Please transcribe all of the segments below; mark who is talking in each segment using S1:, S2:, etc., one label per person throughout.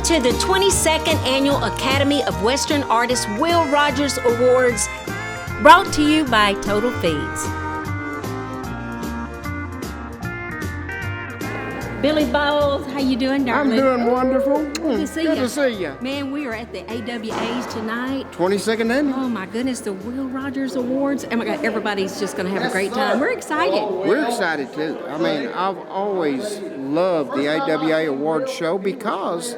S1: to the 22nd Annual Academy of Western Artists Will Rogers Awards, brought to you by Total Feeds. Billy Bowles, how you doing, darling?
S2: I'm doing wonderful.
S1: Good to see you.
S2: Good to see you.
S1: Man, we are at the AWAs tonight.
S2: 22nd then?
S1: Oh my goodness, the Will Rogers Awards. Oh my God, everybody's just going to have a great time. We're excited.
S2: We're excited too. I mean, I've always loved the AWA Award show because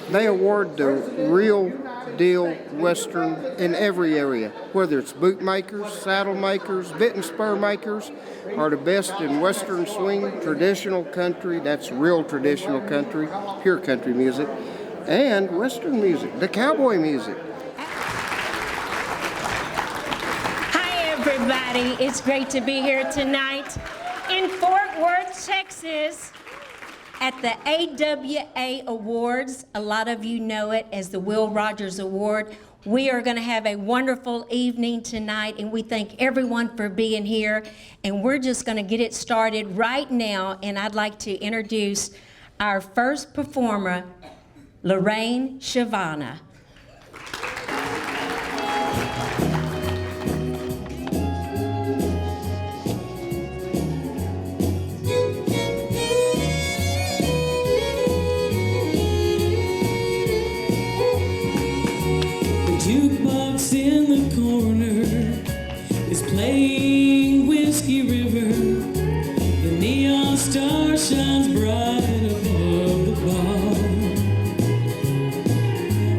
S2: they award the real deal Western in every area, whether it's bootmakers, saddle makers, bit and spur makers, are the best in Western swing, traditional country, that's real traditional country, pure country music, and Western music, the cowboy music.
S3: Hi everybody, it's great to be here tonight in Fort Worth, Texas, at the AWA Awards. A lot of you know it as the Will Rogers Award. We are going to have a wonderful evening tonight, and we thank everyone for being here. And we're just going to get it started right now, and I'd like to introduce our first performer, Lorraine Shavana.
S4: Jukebox in the corner is playing Whiskey River. The neon star shines bright above the bar.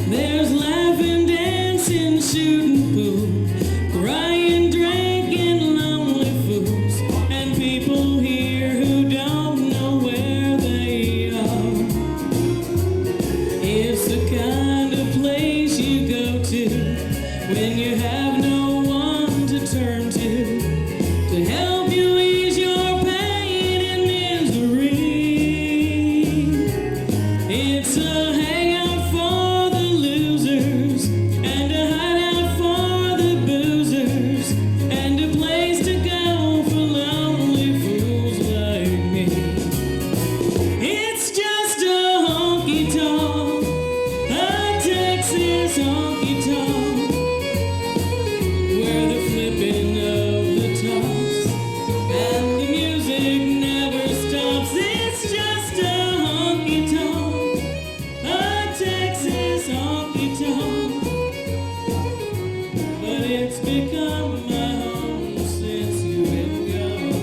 S4: There's laughing, dancing, shooting pool, crying, drinking, lonely fools, and people here who don't know where they are. It's the kind of place you go to when you have no one to turn to help you ease your pain and misery. It's a hangout for the losers and a hideout for the boozers and a place to go for lonely fools like me. It's just a honky-tonk, a Texas honky-tonk, where the flipping of the tops and the music never stops. It's just a honky-tonk, a Texas honky-tonk, but it's become my home since you've been gone.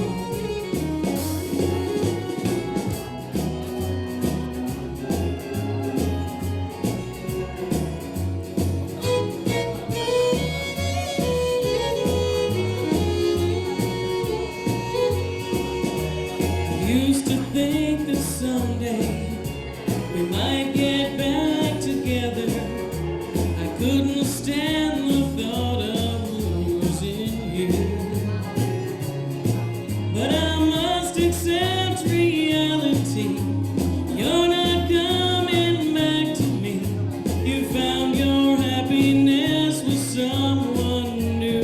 S4: Used to think that someday we might get back together. I couldn't stand the thought of losing you, but I must accept reality. You're not coming back to me. You found your happiness with someone new.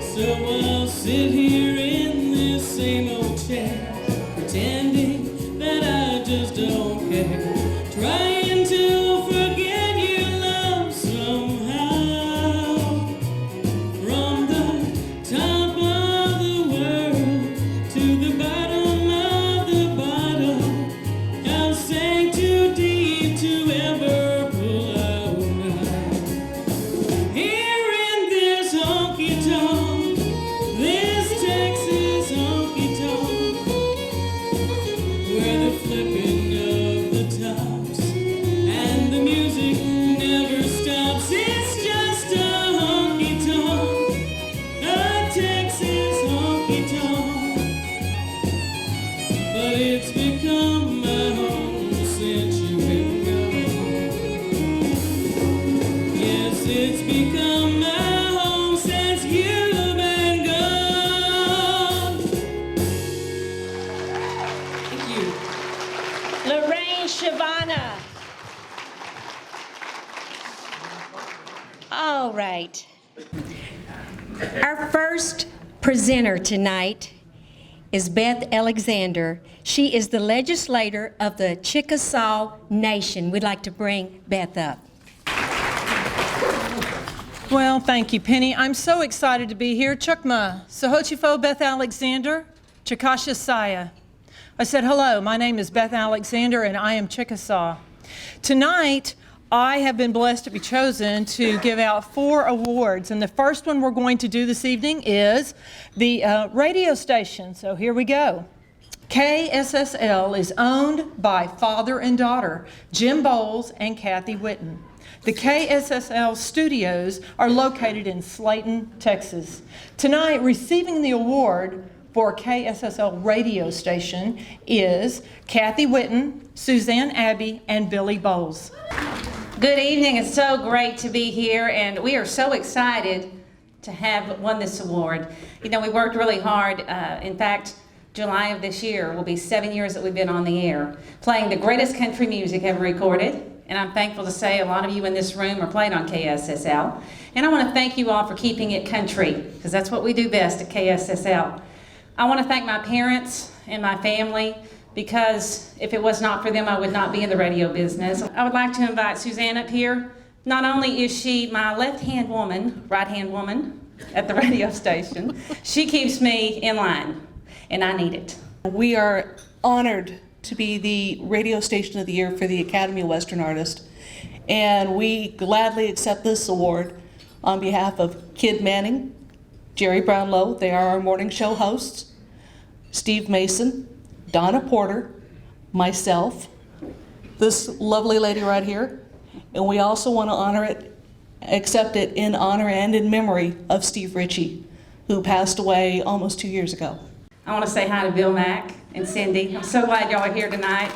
S4: So I'll sit here in this same old chair, pretending that I just don't care, trying to forget your love somehow. From the top of the world to the bottom of the bottom, I'll sink too deep to ever pull out now. Here in this honky-tonk, this Texas honky-tonk, where the flipping of the tops and the music never stops. It's just a honky-tonk, a Texas honky-tonk, but it's become my home since you've been gone. Yes, it's become my home since you've been gone. Thank you.
S3: Lorraine Shavana. All right. Our first presenter tonight is Beth Alexander. She is the legislator of the Chickasaw Nation. We'd like to bring Beth up.
S5: Well, thank you, Penny. I'm so excited to be here. Chukma, Sahochifo Beth Alexander, Chikasha Saya. I said, hello, my name is Beth Alexander and I am Chickasaw. Tonight, I have been blessed to be chosen to give out 4 awards. And the first one we're going to do this evening is the radio station. So here we go. KSSL is owned by father and daughter, Jim Bowles and Kathy Whitten. The KSSL studios are located in Slayton, Texas. Tonight, receiving the award for KSSL radio station is Kathy Whitten, Suzanne Abbey, and Billy Bowles.
S6: Good evening. It's so great to be here, and we are so excited to have won this award. You know, we worked really hard. In fact, July of this year will be 7 years that we've been on the air, playing the greatest country music ever recorded. And I'm thankful to say a lot of you in this room are playing on KSSL. And I want to thank you all for keeping it country, because that's what we do best at KSSL. I want to thank my parents and my family, because if it was not for them, I would not be in the radio business. I would like to invite Suzanne up here. Not only is she my left-hand woman, right-hand woman at the radio station, she keeps me in line, and I need it.
S7: We are honored to be the radio station of the year for the Academy of Western Artists, and we gladly accept this award on behalf of Kid Manning, Jerry Brownlow, they are our morning show hosts, Steve Mason, Donna Porter, myself, this lovely lady right here, and we also want to accept it in honor and in memory of Steve Ritchie, who passed away almost 2 years ago.
S6: I want to say hi to Bill Mack and Cindy. I'm so glad y'all are here tonight.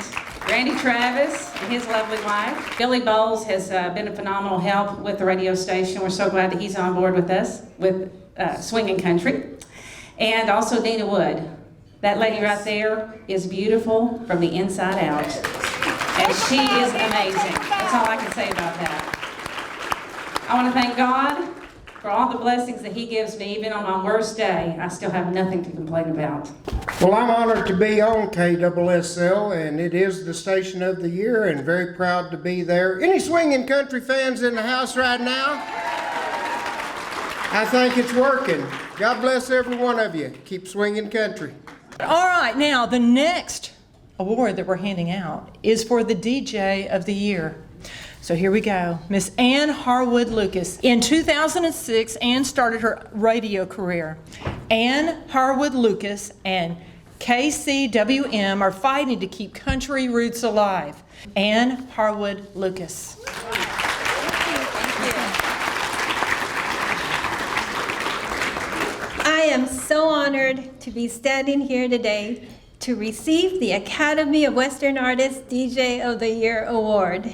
S6: Randy Travis and his lovely wife. Billy Bowles has been a phenomenal help with the radio station. We're so glad that he's on board with us with Swinging Country. And also Dina Wood. That lady right there is beautiful from the inside out. And she is amazing. That's all I can say about that. I want to thank God for all the blessings that he gives me. Even on my worst day, I still have nothing to complain about.
S2: Well, I'm honored to be on KSSL, and it is the station of the year, and very proud to be there. Any swinging country fans in the house right now? I think it's working. God bless every one of you. Keep swinging country.
S5: All right, now the next award that we're handing out is for the DJ of the year. So here we go. Miss Ann Harwood Lucas. In 2006, Ann started her radio career. Ann Harwood Lucas and KCWM are fighting to keep country roots alive. Ann Harwood Lucas.
S8: I am so honored to be standing here today to receive the Academy of Western Artists DJ of the Year Award.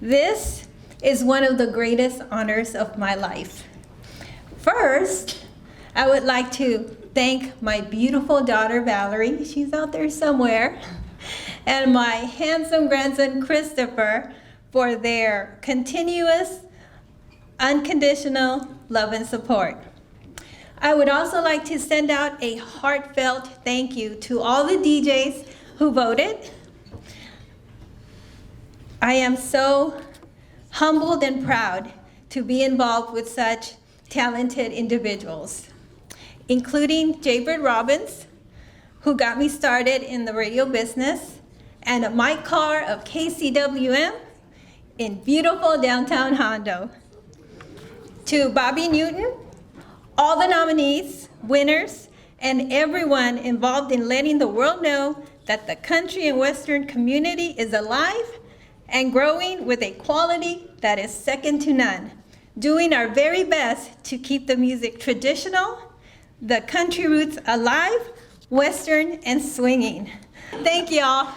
S8: This is one of the greatest honors of my life. First, I would like to thank my beautiful daughter, Valerie, she's out there somewhere, and my handsome grandson, Christopher, for their continuous, unconditional love and support. I would also like to send out a heartfelt thank you to all the DJs who voted. I am so humbled and proud to be involved with such talented individuals, including Jaybird Robbins, who got me started in the radio business, and Mike Carr of KCWM in beautiful downtown Hondo. To Bobby Newton, all the nominees, winners, and everyone involved in letting the world know that the country and Western community is alive and growing with a quality that is second to none. Doing our very best to keep the music traditional, the country roots alive, Western, and swinging. Thank y'all.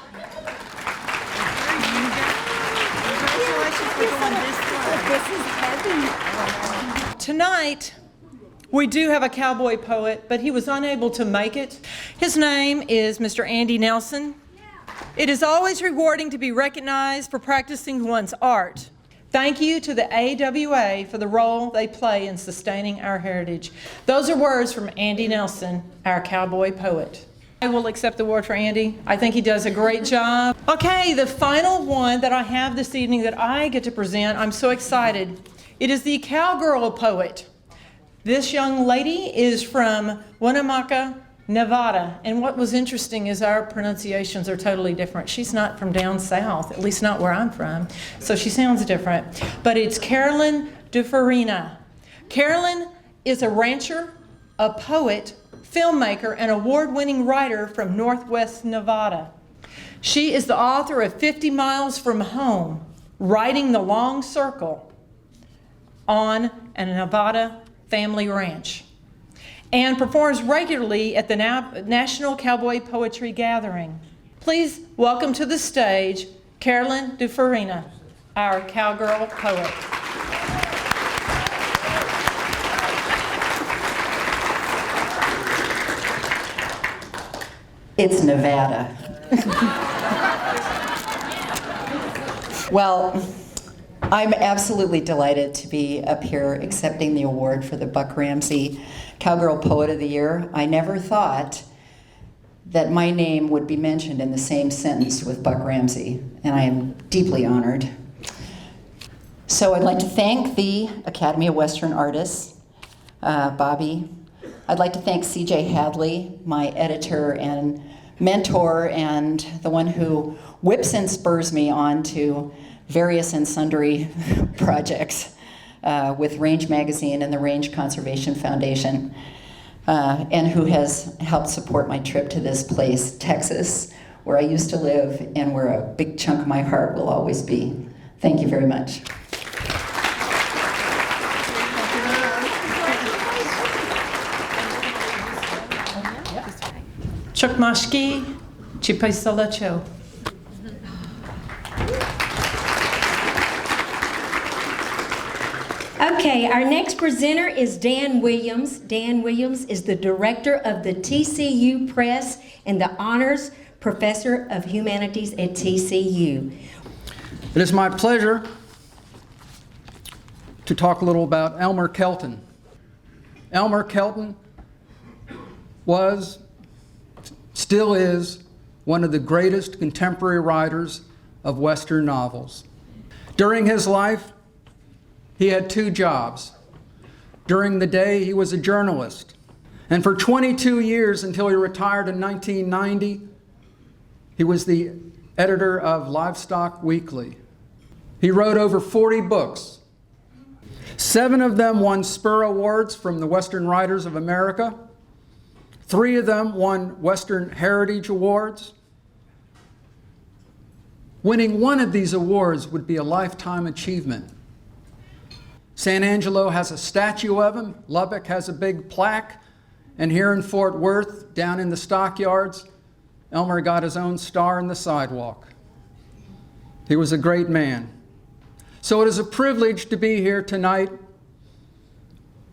S5: Tonight, we do have a cowboy poet, but he was unable to make it. His name is Mr. Andy Nelson. It is always rewarding to be recognized for practicing one's art. Thank you to the AWA for the role they play in sustaining our heritage. Those are words from Andy Nelson, our cowboy poet. I will accept the award for Andy. I think he does a great job. Okay, the final one that I have this evening that I get to present, I'm so excited. It is the Cowgirl poet. This young lady is from Winnemucca, Nevada. And what was interesting is our pronunciations are totally different. She's not from down south, at least not where I'm from, so she sounds different. But it's Carolyn DeFarina. Carolyn is a rancher, a poet, filmmaker, and award-winning writer from Northwest Nevada. She is the author of 50 Miles from Home, Writing the Long Circle on a Nevada family ranch, and performs regularly at the National Cowboy Poetry Gathering. Please welcome to the stage Carolyn DeFarina, our Cowgirl poet.
S9: It's Nevada. Well, I'm absolutely delighted to be up here accepting the award for the Buck Ramsey Cowgirl Poet of the Year. I never thought that my name would be mentioned in the same sentence with Buck Ramsey, and I am deeply honored. So I'd like to thank the Academy of Western Artists, Bobby. I'd like to thank C.J. Hadley, my editor and mentor, and the one who whips and spurs me on to various and sundry projects with Range Magazine and the Range Conservation Foundation, and who has helped support my trip to this place, Texas, where I used to live and where a big chunk of my heart will always be. Thank you very much.
S5: Chukmashki Chipaisalacho.
S1: Okay, our next presenter is Dan Williams. Dan Williams is the director of the TCU Press and the Honors Professor of Humanities at TCU.
S10: It is my pleasure to talk a little about Elmer Kelton. Elmer Kelton was, still is, one of the greatest contemporary writers of Western novels. During his life, he had two jobs. During the day, he was a journalist. And for 22 years, until he retired in 1990, he was the editor of Livestock Weekly. He wrote over 40 books. 7 of them won Spur Awards from the Western Writers of America. 3 of them won Western Heritage Awards. Winning one of these awards would be a lifetime achievement. San Angelo has a statue of him, Lubbock has a big plaque, and here in Fort Worth, down in the stockyards, Elmer got his own star in the sidewalk. He was a great man. So it is a privilege to be here tonight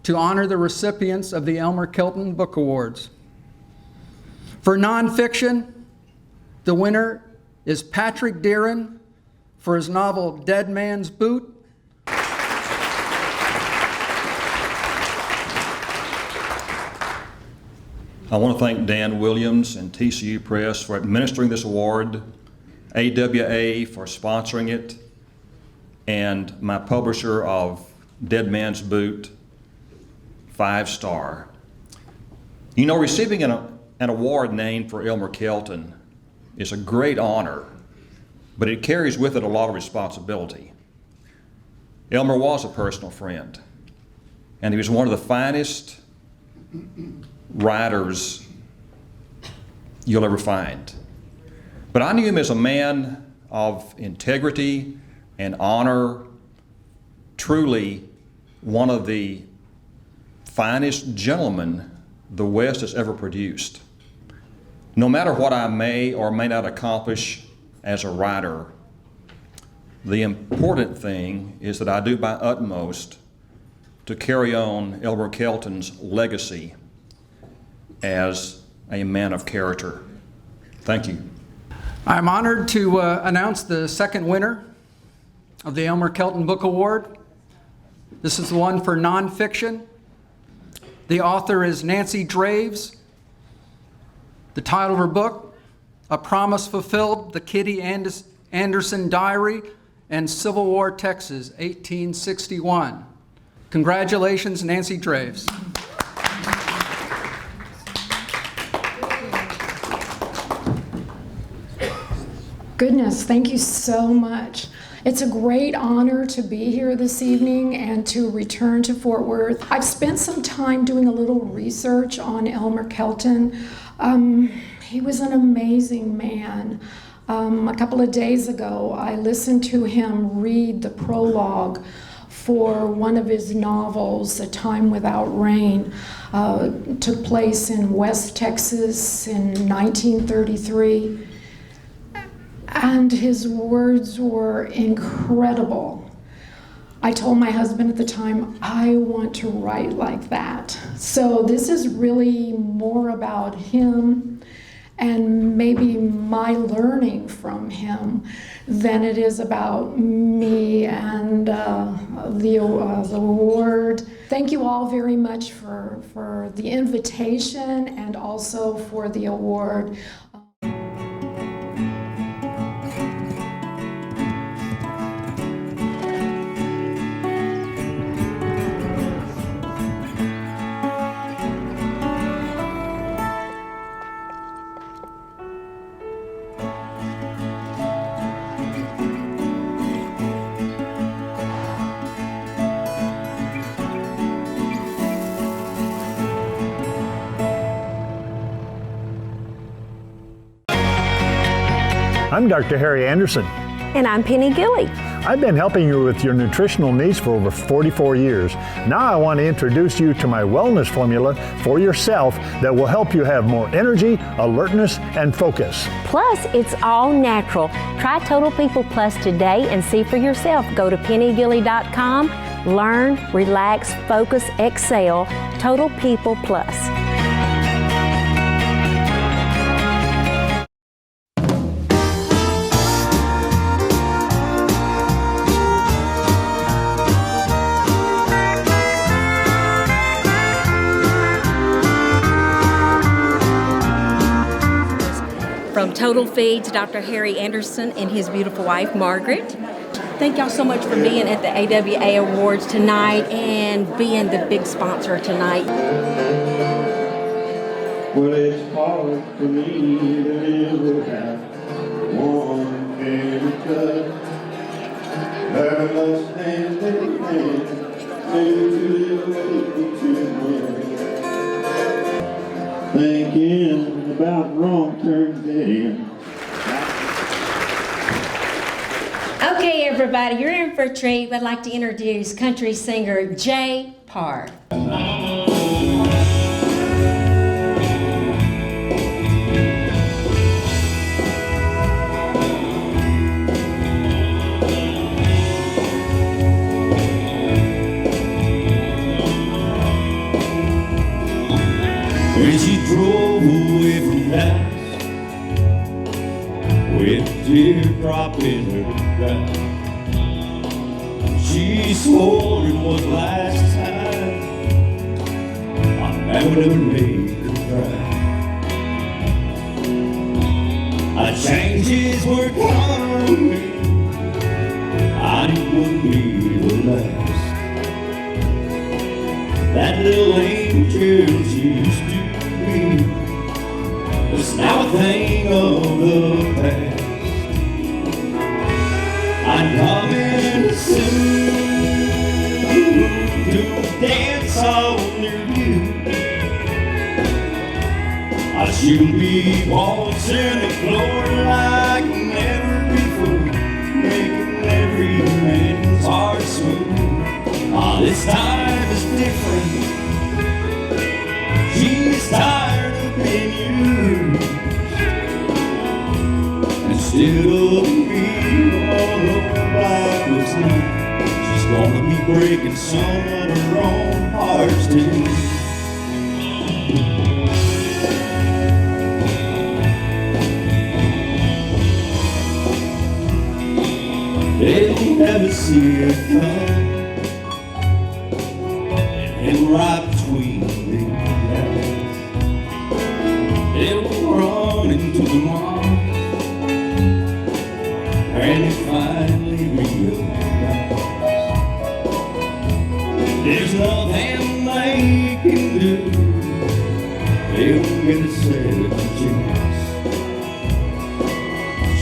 S10: to honor the recipients of the Elmer Kelton Book Awards. For nonfiction, the winner is Patrick Deeren for his novel Dead Man's Boot.
S11: I want to thank Dan Williams and TCU Press for administering this award, AWA for sponsoring it, and my publisher of Dead Man's Boot, 5-star. You know, receiving an award named for Elmer Kelton is a great honor, but it carries with it a lot of responsibility. Elmer was a personal friend, and he was one of the finest writers you'll ever find. But I knew him as a man of integrity and honor, truly one of the finest gentlemen the West has ever produced. No matter what I may or may not accomplish as a writer, the important thing is that I do my utmost to carry on Elmer Kelton's legacy as a man of character. Thank you.
S10: I'm honored to announce the second winner of the Elmer Kelton Book Award. This is the one for nonfiction. The author is Nancy Draves. The title of her book, A Promise Fulfilled, The Kitty Anderson Diary, and Civil War Texas, 1861. Congratulations, Nancy Draves.
S12: Goodness, thank you so much. It's a great honor to be here this evening and to return to Fort Worth. I've spent some time doing a little research on Elmer Kelton. He was an amazing man. A couple of days ago, I listened to him read the prologue for one of his novels, A Time Without Rain. Took place in West Texas in 1933. And his words were incredible. I told my husband at the time, I want to write like that. So this is really more about him and maybe my learning from him than it is about me and the award. Thank you all very much for the invitation and also for the award.
S13: I'm Dr. Harry Anderson.
S14: And I'm Penny Gilly.
S13: I've been helping you with your nutritional needs for over 44 years. Now I want to introduce you to my wellness formula for yourself that will help you have more energy, alertness, and focus.
S14: Plus, it's all natural. Try Total People Plus today and see for yourself. Go to pennygilly.com, learn, relax, focus, excel, Total People Plus.
S1: From Total Feeds, Dr. Harry Anderson and his beautiful wife, Margaret. Thank y'all so much for being at the AWA Awards tonight and being the big sponsor tonight.
S4: Well, it's hard for me to live without one very touch. But I must hand in hand, maybe to live too much. Thinking about wrong turns in.
S1: Okay, everybody, you're in for a treat. I'd like to introduce country singer Jay Parr.
S4: When she drove away from Dallas with a teardrop in her eye, she swore it was the last time I would ever make her cry. I changed his word on me, I wouldn't be the last. That little angel she used to it's now a thing of the past. I'd come in soon to dance on your view. I should be waltzing the floor like never before, making every man's heart smooth. This time is different. She's tired of being used. Instead of being all over backwards now, she's gonna be breaking some of her own hearts too. They'll never see her come, and right between the eyes, they'll run to the mall, and he finally realized there's nothing they can do. They'll get a second chance.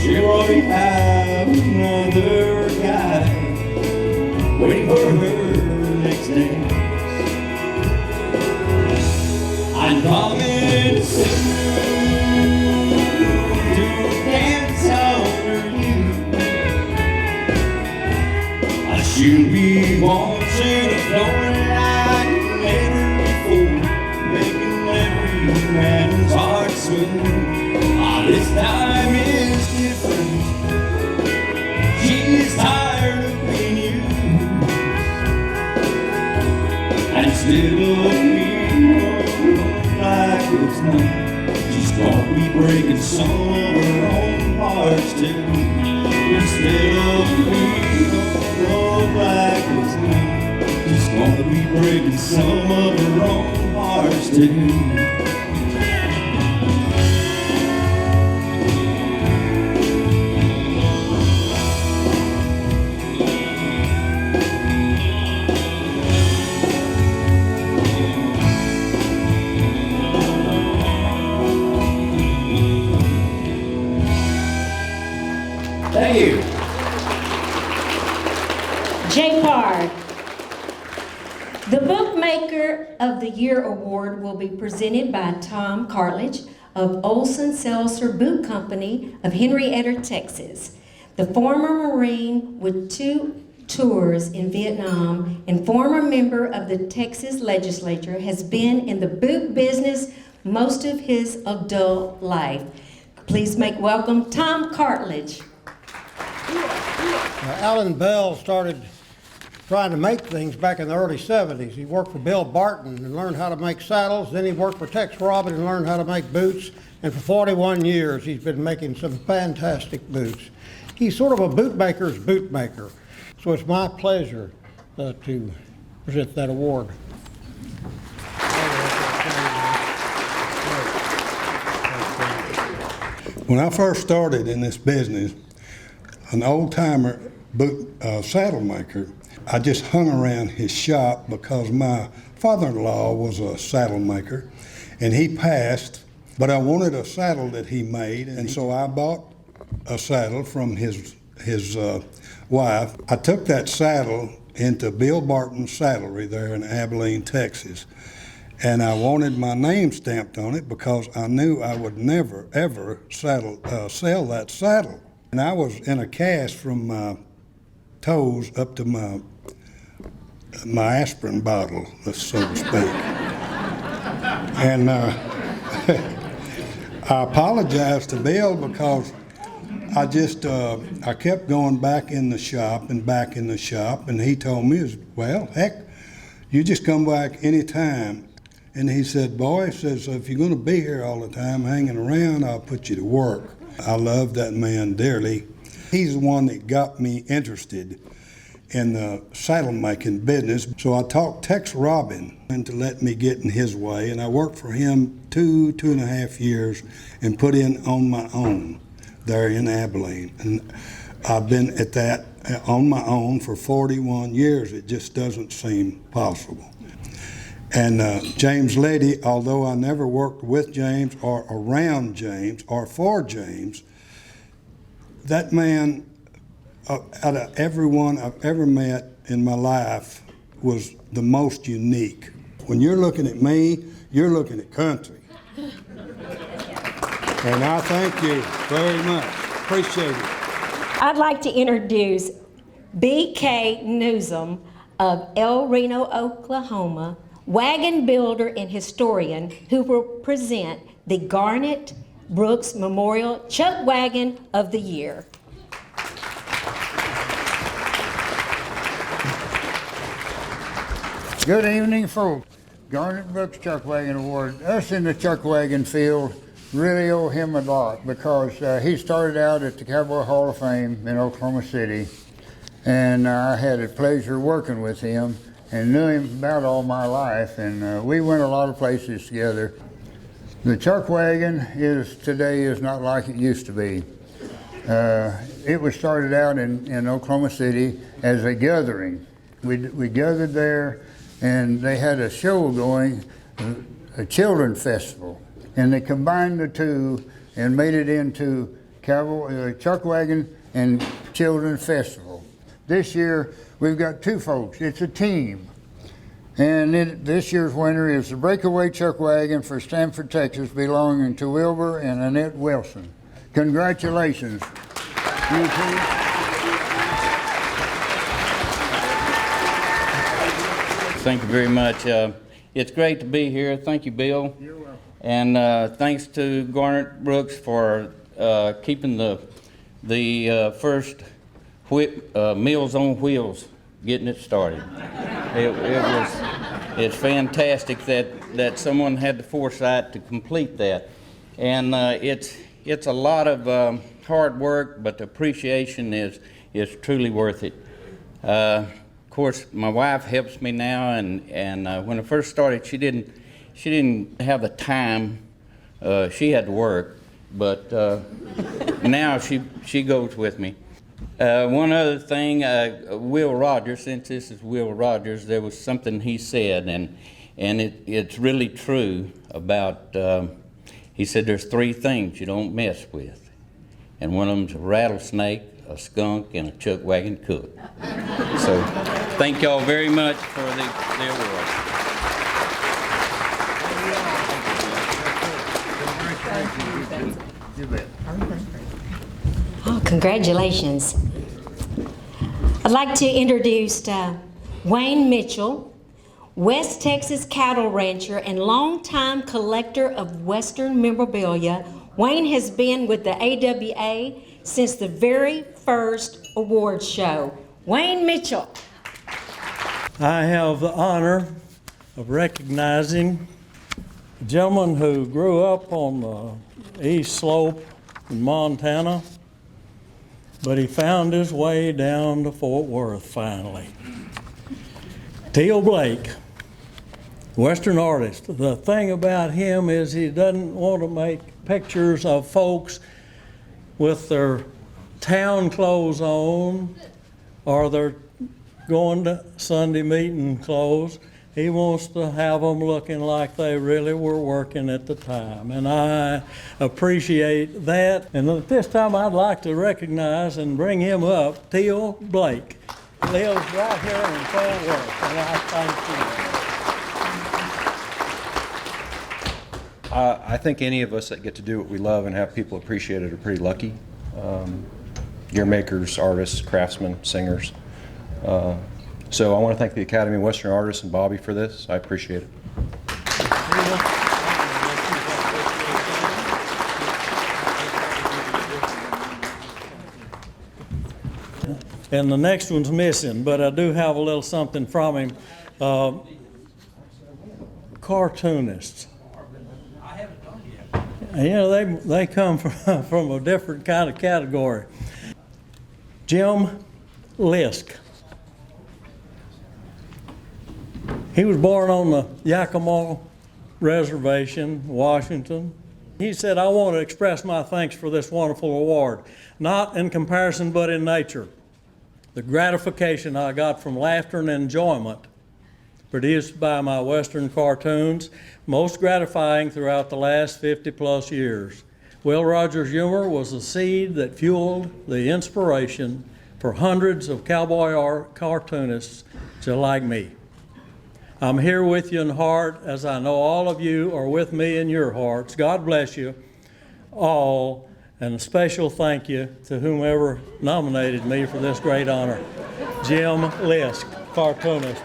S4: She'll already have another guy waiting for her next dance. I'm coming soon to dance over you. I should be waltzing the floor like never before, making every man's heart swim. This time is different. She's tired of being used, and instead of being like it's not, she's gonna be breaking some of her own hearts too. Instead of being like it's not, she's gonna be breaking some of her own hearts too. Thank you.
S1: Jay Pard. The Bootmaker of the Year Award will be presented by Tom Cartledge of Olson Seltzer Boot Company of Henrietta, Texas. The former Marine with 2 tours in Vietnam and former member of the Texas legislature has been in the boot business most of his adult life. Please make welcome Tom Cartledge.
S15: Alan Bell started trying to make things back in the early 70s. He worked for Bill Barton and learned how to make saddles. Then he worked for Tex Robin and learned how to make boots. And for 41 years, he's been making some fantastic boots. He's sort of a bootmaker's bootmaker. So it's my pleasure to present that award.
S16: When I first started in this business, an old-timer saddlemaker, I just hung around his shop because my father-in-law was a saddlemaker, and he passed, but I wanted a saddle that he made, and so I bought a saddle from his wife. I took that saddle into Bill Barton's saddlery there in Abilene, Texas, and I wanted my name stamped on it because I knew I would never, ever sell that saddle. And I was in a cast from my toes up to my aspirin bottle, so to speak. And I apologized to Bill because I kept going back in the shop, and he told me, well, heck, you just come back anytime. And he said, boy, he says, if you're going to be here all the time hanging around, I'll put you to work. I love that man dearly. He's the one that got me interested in the saddle making business. So I talked Tex Robin into let me get in his way, and I worked for him 2.5 years and put in on my own there in Abilene. And I've been at that on my own for 41 years. It just doesn't seem possible. And James Leddy, although I never worked with James or around James or for James, that man, out of everyone I've ever met in my life, was the most unique. When you're looking at me, you're looking at country. And I thank you very much. Appreciate it.
S1: I'd like to introduce B.K. Newsom of El Reno, Oklahoma, wagon builder and historian, who will present the Garnet Brooks Memorial Chuck Wagon of the Year.
S17: Good evening, folks. Garnet Brooks Chuck Wagon Award. Us in the Chuck Wagon field really owe him a lot because he started out at the Cowboy Hall of Fame in Oklahoma City, and I had the pleasure working with him and knew him about all my life, and we went a lot of places together. The chuck wagon today is not like it used to be. It was started out in Oklahoma City as a gathering. We gathered there, and they had a show going, a children's festival, and they combined the two and made it into chuck wagon and children's festival. This year we've got two folks. It's a team. And this year's winner is the Breakaway Chuck Wagon for Stanford, Texas, belonging to Wilbur and Annette Wilson. Congratulations. You two.
S18: Thank you very much. It's great to be here. Thank you, Bill. You're welcome. And thanks to Garnet Brooks for keeping the first Meals on Wheels, getting it started. It's fantastic that someone had the foresight to complete that, and it's a lot of hard work, but the appreciation is truly worth it. Of course, my wife helps me now, and when I first started, she didn't have the time. She had to work, but now she goes with me. One other thing, Will Rogers, since this is Will Rogers, there was something he said, and it's really true about, he said there's 3 things you don't mess with, and one of them's a rattlesnake, a skunk, and a chuck wagon cook. So thank y'all very much for the award.
S17: You bet.
S1: Oh, congratulations. I'd like to introduce Wayne Mitchell, West Texas cattle rancher and longtime collector of Western memorabilia. Wayne has been with the AWA since the very first award show. Wayne Mitchell.
S19: I have the honor of recognizing a gentleman who grew up on the East Slope in Montana, but he found his way down to Fort Worth finally. Teal Blake, Western artist. The thing about him is he doesn't want to make pictures of folks with their town clothes on or their going to Sunday meeting clothes. He wants to have them looking like they really were working at the time, and I appreciate that. And at this time, I'd like to recognize and bring him up, Teal Blake. He lives right here in Fort Worth, and I thank you.
S11: I think any of us that get to do what we love and have people appreciate it are pretty lucky. Gear makers, artists, craftsmen, singers. So I want to thank the Academy of Western Artists and Bobby for this. I appreciate it.
S19: And the next one's missing, but I do have a little something from him. Cartoonists. You know, they come from a different kind of category. Jim Lisk. He was born on the Yakima Reservation, Washington. He said, I want to express my thanks for this wonderful award, not in comparison but in nature. The gratification I got from laughter and enjoyment produced by my Western cartoons, most gratifying throughout the last 50+ years. Will Rogers' humor was the seed that fueled the inspiration for hundreds of cowboy art cartoonists just like me. I'm here with you in heart, as I know all of you are with me in your hearts. God bless you all, and a special thank you to whomever nominated me for this great honor. Jim Lisk, cartoonist.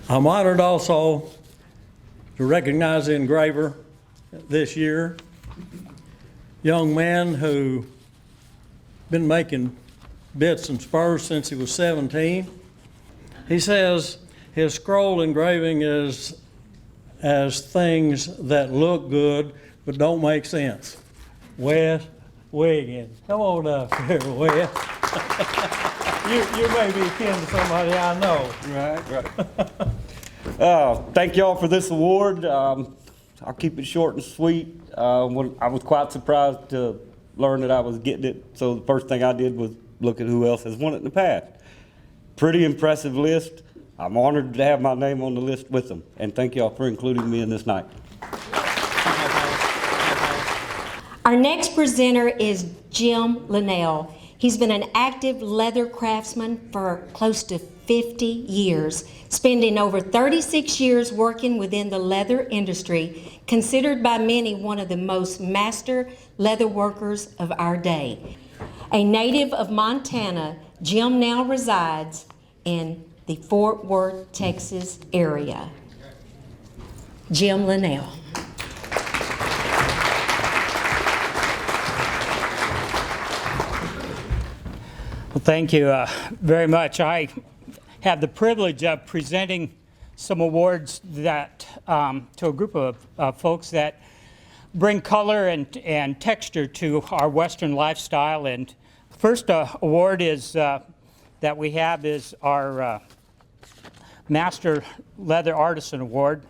S19: I'm honored also to recognize the engraver this year, young man who been making bits and spurs since he was 17. He says his scroll engraving is as things that look good but don't make sense. Wes Wagon. Come on up here, Wes. you may be kin to somebody I know.
S11: Right.
S20: Thank y'all for this award. I'll keep it short and sweet. I was quite surprised to learn that I was getting it, so the first thing I did was look at who else has won it in the past. Pretty impressive list. I'm honored to have my name on the list with them, and thank y'all for including me in this night.
S1: Our next presenter is Jim Linnell. He's been an active leather craftsman for close to 50 years, spending over 36 years working within the leather industry, considered by many one of the most master leather workers of our day. A native of Montana, Jim now resides in the Fort Worth, Texas area. Jim Linnell.
S21: Well, thank you very much. I have the privilege of presenting some awards that to a group of folks that bring color and texture to our Western lifestyle. And the first award is that we have is our Master Leather Artisan Award.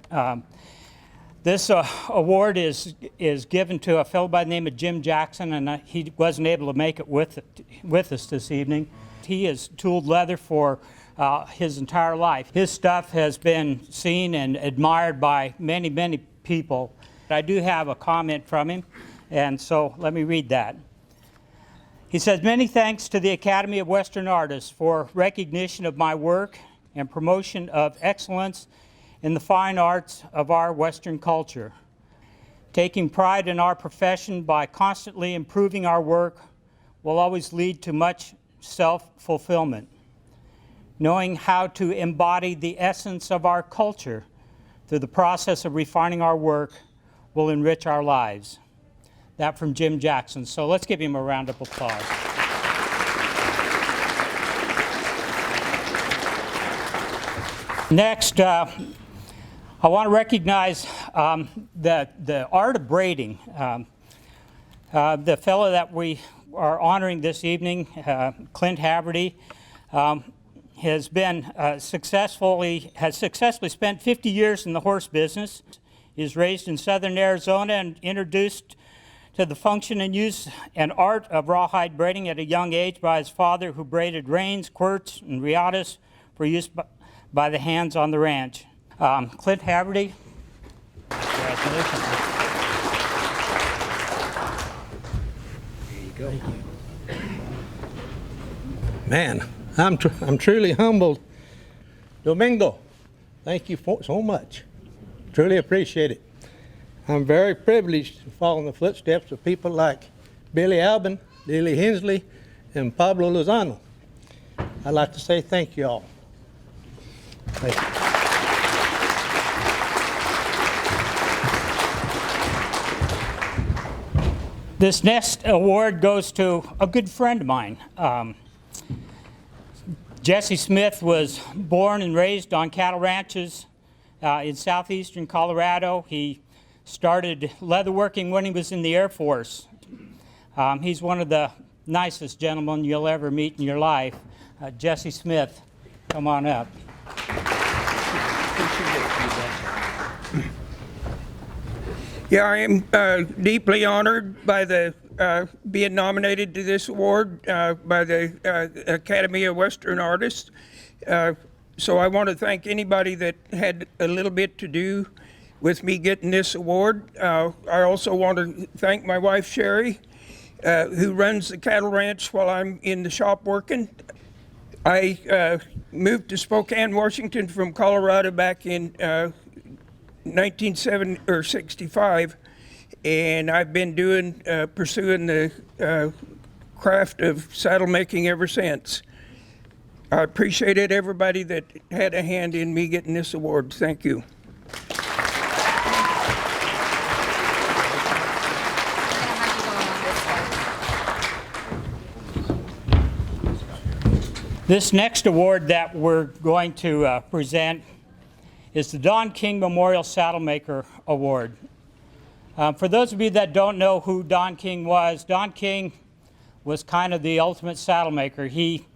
S21: This award is given to a fellow by the name of Jim Jackson, and he wasn't able to make it with us this evening. He has tooled leather for his entire life. His stuff has been seen and admired by many, many people. I do have a comment from him, and so let me read that. He says, "Many thanks to the Academy of Western Artists for recognition of my work and promotion of excellence in the fine arts of our Western culture. Taking pride in our profession by constantly improving our work will always lead to much self-fulfillment. Knowing how to embody the essence of our culture through the process of refining our work will enrich our lives." That from Jim Jackson. So let's give him a round of applause. Next, I want to recognize the art of braiding. The fellow that we are honoring this evening, Clint Haverty, has successfully spent 50 years in the horse business. He was raised in southern Arizona and introduced to the function and use and art of rawhide braiding at a young age by his father, who braided reins, quirts, and riatas for use by the hands on the ranch. Clint Haverty, congratulations.
S22: There you go. Man, I'm truly humbled. Domingo, thank you so much. Truly appreciate it. I'm very privileged to follow in the footsteps of people like Billy Albin, Lily Hensley, and Pablo Lozano. I'd like to say thank you all. Thank you.
S21: This next award goes to a good friend of mine. Jesse Smith was born and raised on cattle ranches in southeastern Colorado. He started leatherworking when he was in the Air Force. He's one of the nicest gentlemen you'll ever meet in your life. Jesse Smith, come on up.
S23: Yeah, I am deeply honored by being nominated to this award by the Academy of Western Artists. So I want to thank anybody that had a little bit to do with me getting this award. I also want to thank my wife, Sherry, who runs the cattle ranch while I'm in the shop working. I moved to Spokane, Washington from Colorado back in 1965, and I've been pursuing the craft of saddle making ever since. I appreciated everybody that had a hand in me getting this award. Thank you.
S21: This next award that we're going to present is the Don King Memorial Saddlemaker Award. For those of you that don't know who Don King was kind of the ultimate saddlemaker. He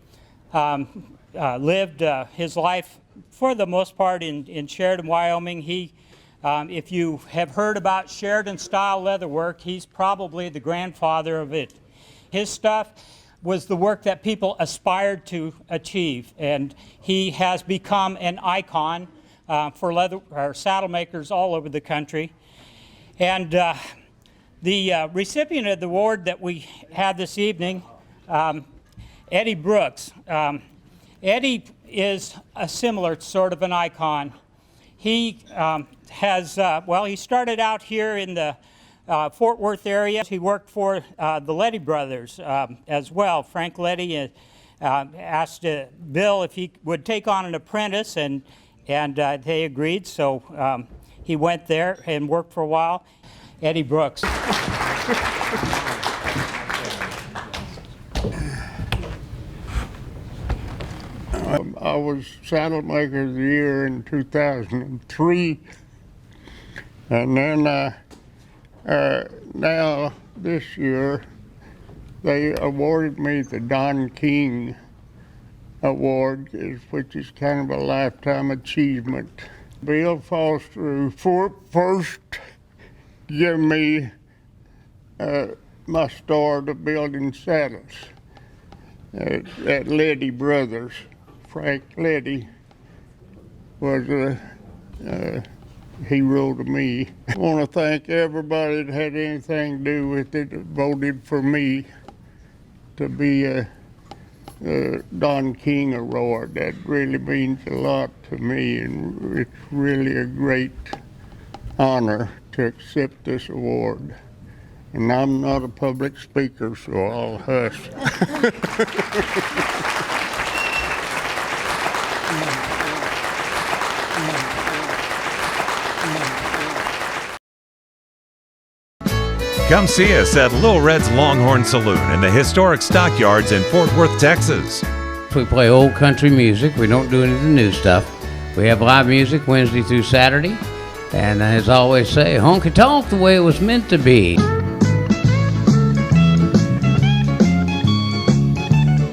S21: lived his life for the most part in Sheridan, Wyoming. He, if you have heard about Sheridan style leatherwork, he's probably the grandfather of it. His stuff was the work that people aspired to achieve, and he has become an icon for saddle makers all over the country. And the recipient of the award that we have this evening, Eddie Brooks. Eddie is a similar sort of an icon. He he started out here in the Fort Worth area. He worked for the Leddy brothers as well. Frank Leddy asked Bill if he would take on an apprentice, and they agreed, so he went there and worked for a while. Eddie Brooks.
S17: I was Saddlemaker of the Year in 2003, and then now this year they awarded me the Don King Award, which is kind of a lifetime achievement. Bill Foster first gave me my start of building saddles at Leddy Brothers. Frank Leddy was a hero to me. I want to thank everybody that had anything to do with it, that voted for me to be a Don King Award. That really means a lot to me, and it's really a great honor to accept this award. And I'm not a public speaker, so I'll hush.
S3: Come see us at Little Red's Longhorn Saloon in the historic Stockyards in Fort Worth, Texas.
S6: We play old country music. We don't do any of the new stuff. We have live music Wednesday through Saturday. And as I always say, honky tonk the way it was meant to be.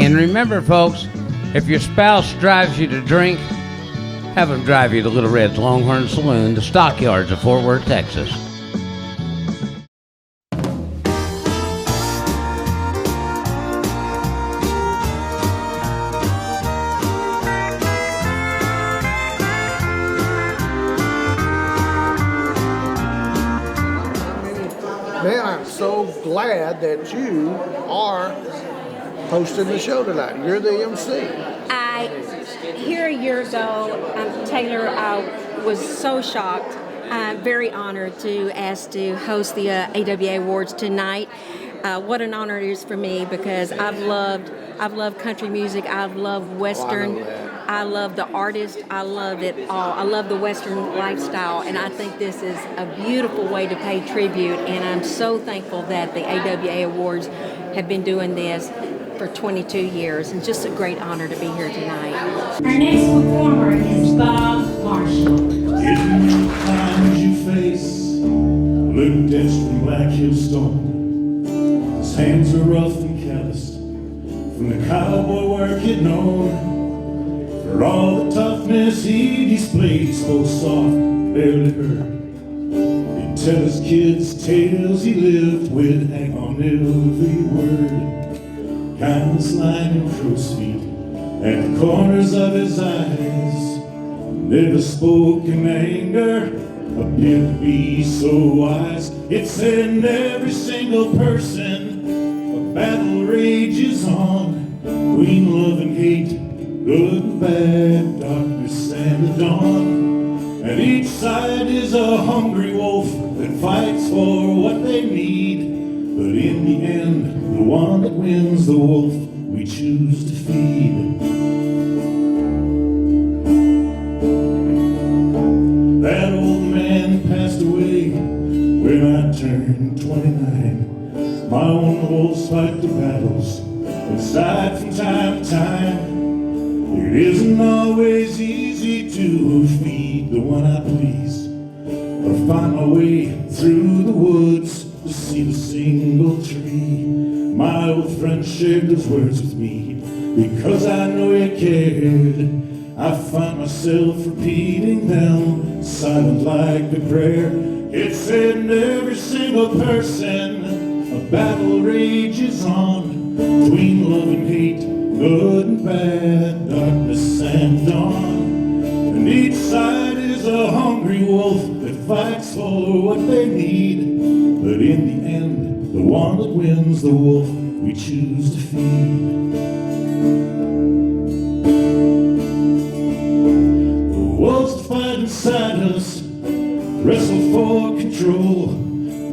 S6: And remember, folks, if your spouse drives you to drink, have them drive you to Little Red's Longhorn Saloon, the Stockyards of Fort Worth, Texas.
S2: Man, I'm so glad that you are hosting the show tonight. You're the MC.
S7: Here a year ago, Taylor, I was so shocked. I'm very honored to ask to host the AWA Awards tonight. What an honor it is for me, because I've loved country music. I've loved Western. I love the artist. I love it all. I love the Western lifestyle, and I think this is a beautiful way to pay tribute, and I'm so thankful that the AWA Awards have been doing this for 22 years, and just a great honor to be here tonight.
S4: Our next performer is Bob Marshall.
S24: In the times you face, look desperate Black Hill Stone. His hands are rough and calloused from the cowboy work he'd known. For all the toughness he displayed, spoke soft, barely heard. He'd tell his kids tales he lived with, hang on every word. Kindness lying in crow's feet at the corners of his eyes. Never spoke in anger, appeared to be so wise. It's in every single person, a battle rages on. Between love and hate, good and bad, darkness and the dawn. And each side is a hungry wolf that fights for what they need. But in the end, the one that wins, the wolf we choose to feed. That old man passed away when I turned 29. My own wolves fight the battles inside from time to time. It isn't always easy to feed the one I please, or find my way through the woods to see the single tree. My old friend shared those words with me because I know he cared. I find myself repeating them, silent like a prayer. It said in every single person, a battle rages on, between love and hate, good and bad, darkness and dawn. And each side is a hungry wolf that fights for what they need. But in the end, the one that wins, the wolf we choose to feed. The wolves that fight inside us wrestle for control,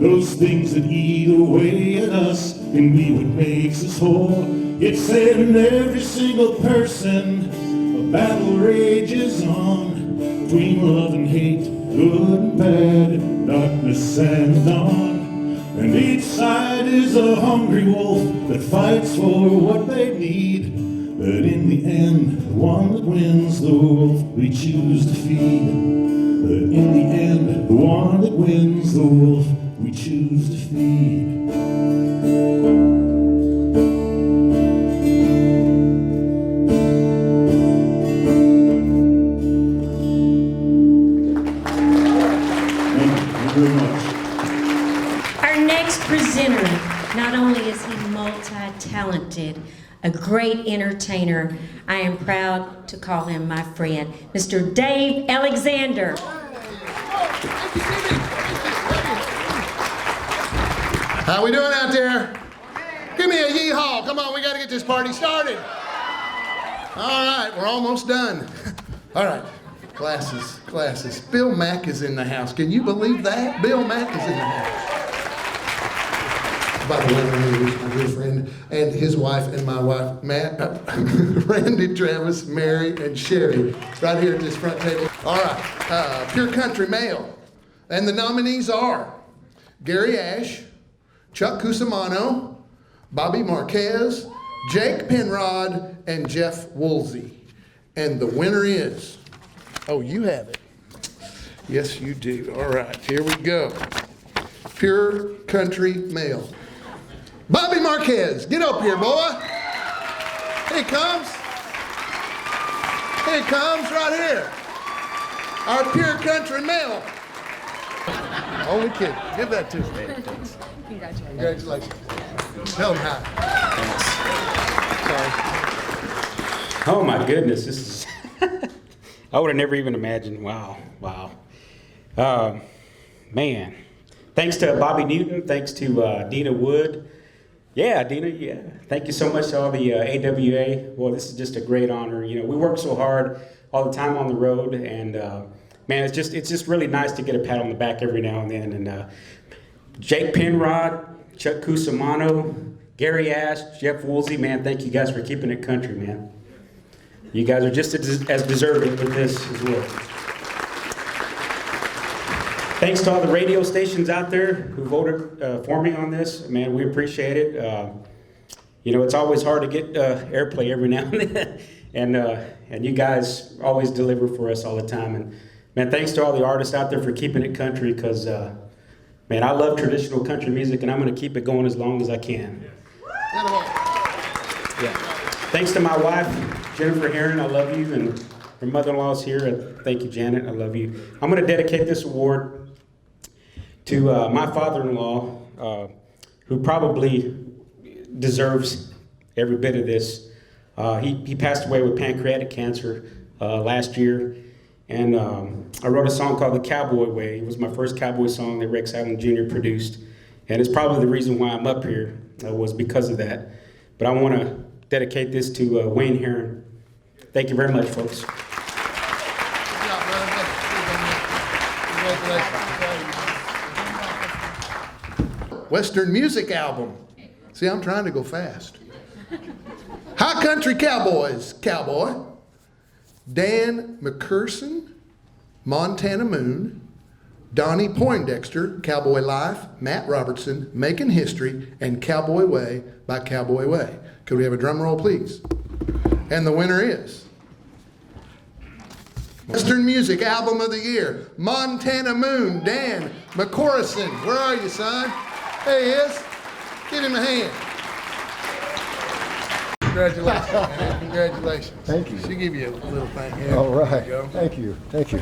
S24: those things that eat away at us and be what makes us whole. It's said in every single person, a battle rages on, between love and hate, good and bad, darkness and dawn. And each side is a hungry wolf that fights for what they need. But in the end, the one that wins, the wolf we choose to feed. But in the end, the one that wins, the wolf we choose to feed.
S1: Presenter, not only is he multi-talented, a great entertainer, I am proud to call him my friend, Mr. Dave Alexander.
S5: How we doing out there? Give me a yee-haw. Come on, we got to get this party started. All right, we're almost done. All right, classes. Bill Mack is in the house. Can you believe that? Bill Mack is in the house. By the way, he's my good friend, and his wife and my wife, Randy, Travis, Mary, and Sherry, right here at this front table. All right, Pure Country Male. And the nominees are Gary Ash, Chuck Cusimano, Bobby Marquez, Jake Penrod, and Jeff Woolsey. And the winner is, oh, you have it. Yes, you do. All right, here we go. Pure Country Male. Bobby Marquez, get up here, boy. Here he comes. Here he comes, right here. Our Pure Country Male. Only kid. Give that to me. Congratulations. Congratulations. Tell him hi.
S8: Sorry. Oh my goodness, this is. I would have never even imagined. Wow. Man. Thanks to Bobby Newton. Thanks to Dina Wood. Yeah, Dina, yeah. Thank you so much to all the AWA. Well, this is just a great honor. You know, we work so hard all the time on the road, and man, it's just really nice to get a pat on the back every now and then. And Jake Penrod, Chuck Cusimano, Gary Ash, Jeff Woolsey, man, thank you guys for keeping it country, man. You guys are just as deserving with this as well. Thanks to all the radio stations out there who voted for me on this. Man, we appreciate it. You know, it's always hard to get airplay every now and then. And you guys always deliver for us all the time. And man, thanks to all the artists out there for keeping it country, because man, I love traditional country music, and I'm going to keep it going as long as I can. Yeah. Thanks to my wife, Jennifer Heron, I love you, and her mother-in-law's here. Thank you, Janet, I love you. I'm going to dedicate this award to my father-in-law, who probably deserves every bit of this. He passed away with pancreatic cancer last year, and I wrote a song called The Cowboy Way. It was my first cowboy song that Rex Allen Jr. produced, and it's probably the reason why I'm up here, was because of that. But I want to dedicate this to Wayne Heron. Thank you very much, folks.
S5: Western music album. See, I'm trying to go fast. High Country Cowboys, Cowboy. Dan McPherson, Montana Moon. Donnie Poindexter, Cowboy Life. Matt Robertson, Making History, and Cowboy Way by Cowboy Way. Could we have a drum roll, please? And the winner is Western Music Album of the Year, Montana Moon, Dan McPherson. Where are you, son? There he is. Give him a hand. Congratulations, man. Congratulations.
S9: Thank you.
S5: She'll give you a little thing here.
S9: All right.
S5: There you go.
S9: Thank you. Thank you.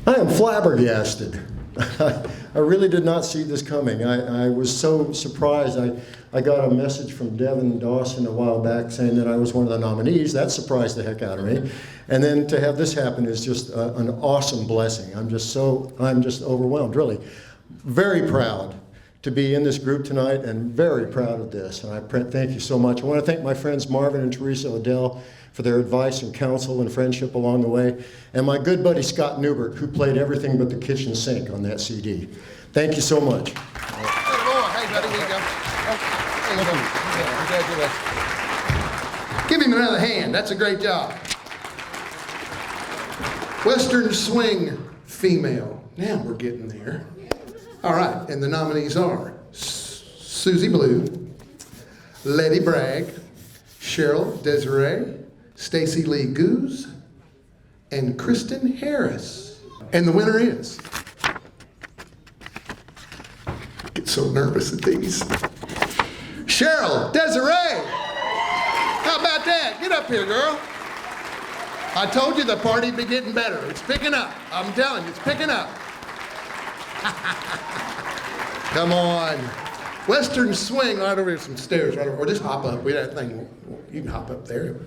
S9: I am flabbergasted. I really did not see this coming. I was so surprised. I got a message from Devin Dawson a while back saying that I was one of the nominees. That surprised the heck out of me. And then to have this happen is just an awesome blessing. I'm just overwhelmed, really. Very proud to be in this group tonight and very proud of this. And I thank you so much. I want to thank my friends Marvin and Teresa Odell for their advice and counsel and friendship along the way. And my good buddy Scott Newbert, who played everything but the kitchen sink on that CD. Thank you so much.
S5: Hey, buddy, here you go. There you go. Congratulations. Give him another hand. That's a great job. Western Swing Female. Now we're getting there. All right, and the nominees are Susie Blue, Letty Bragg, Cheryl Desiree, Stacy Lee Goose, and Kristen Harris. And the winner is... I get so nervous at these. Cheryl Desiree! How about that? Get up here, girl. I told you the party'd be getting better. It's picking up. I'm telling you, it's picking up. Come on. Western Swing, right over here, some stairs, right over, or just hop up. We that thing, you can hop up there.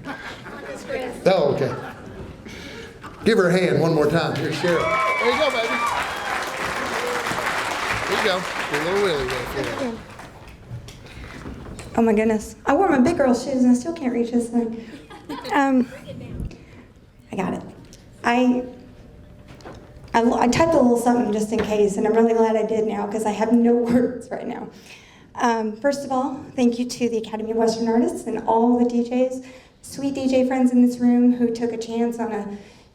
S5: Oh, okay. Give her a hand one more time. Here's Cheryl. There you go, baby. There you go. Your little Willie there.
S10: Oh my goodness. I wore my big girl shoes and I still can't reach this thing. I got it. I typed a little something just in case, and I'm really glad I did now because I have no words right now. First of all, thank you to the Academy of Western Artists and all the DJs, sweet DJ friends in this room who took a chance on a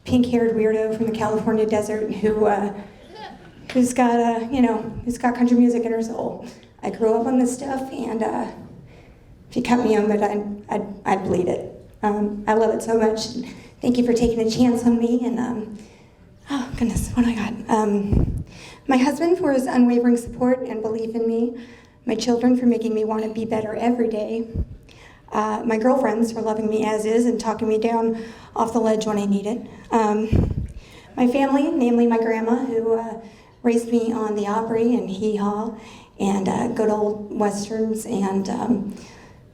S10: pink-haired weirdo from the California desert who's got country music in her soul. I grew up on this stuff, and if you cut me on it, I'd bleed it. I love it so much. Thank you for taking a chance on me, and oh goodness, what do I got? My husband for his unwavering support and belief in me. My children for making me want to be better every day. My girlfriends for loving me as is and talking me down off the ledge when I need it. My family, namely my grandma, who raised me on the Opry and Hee Haw and good old Westerns and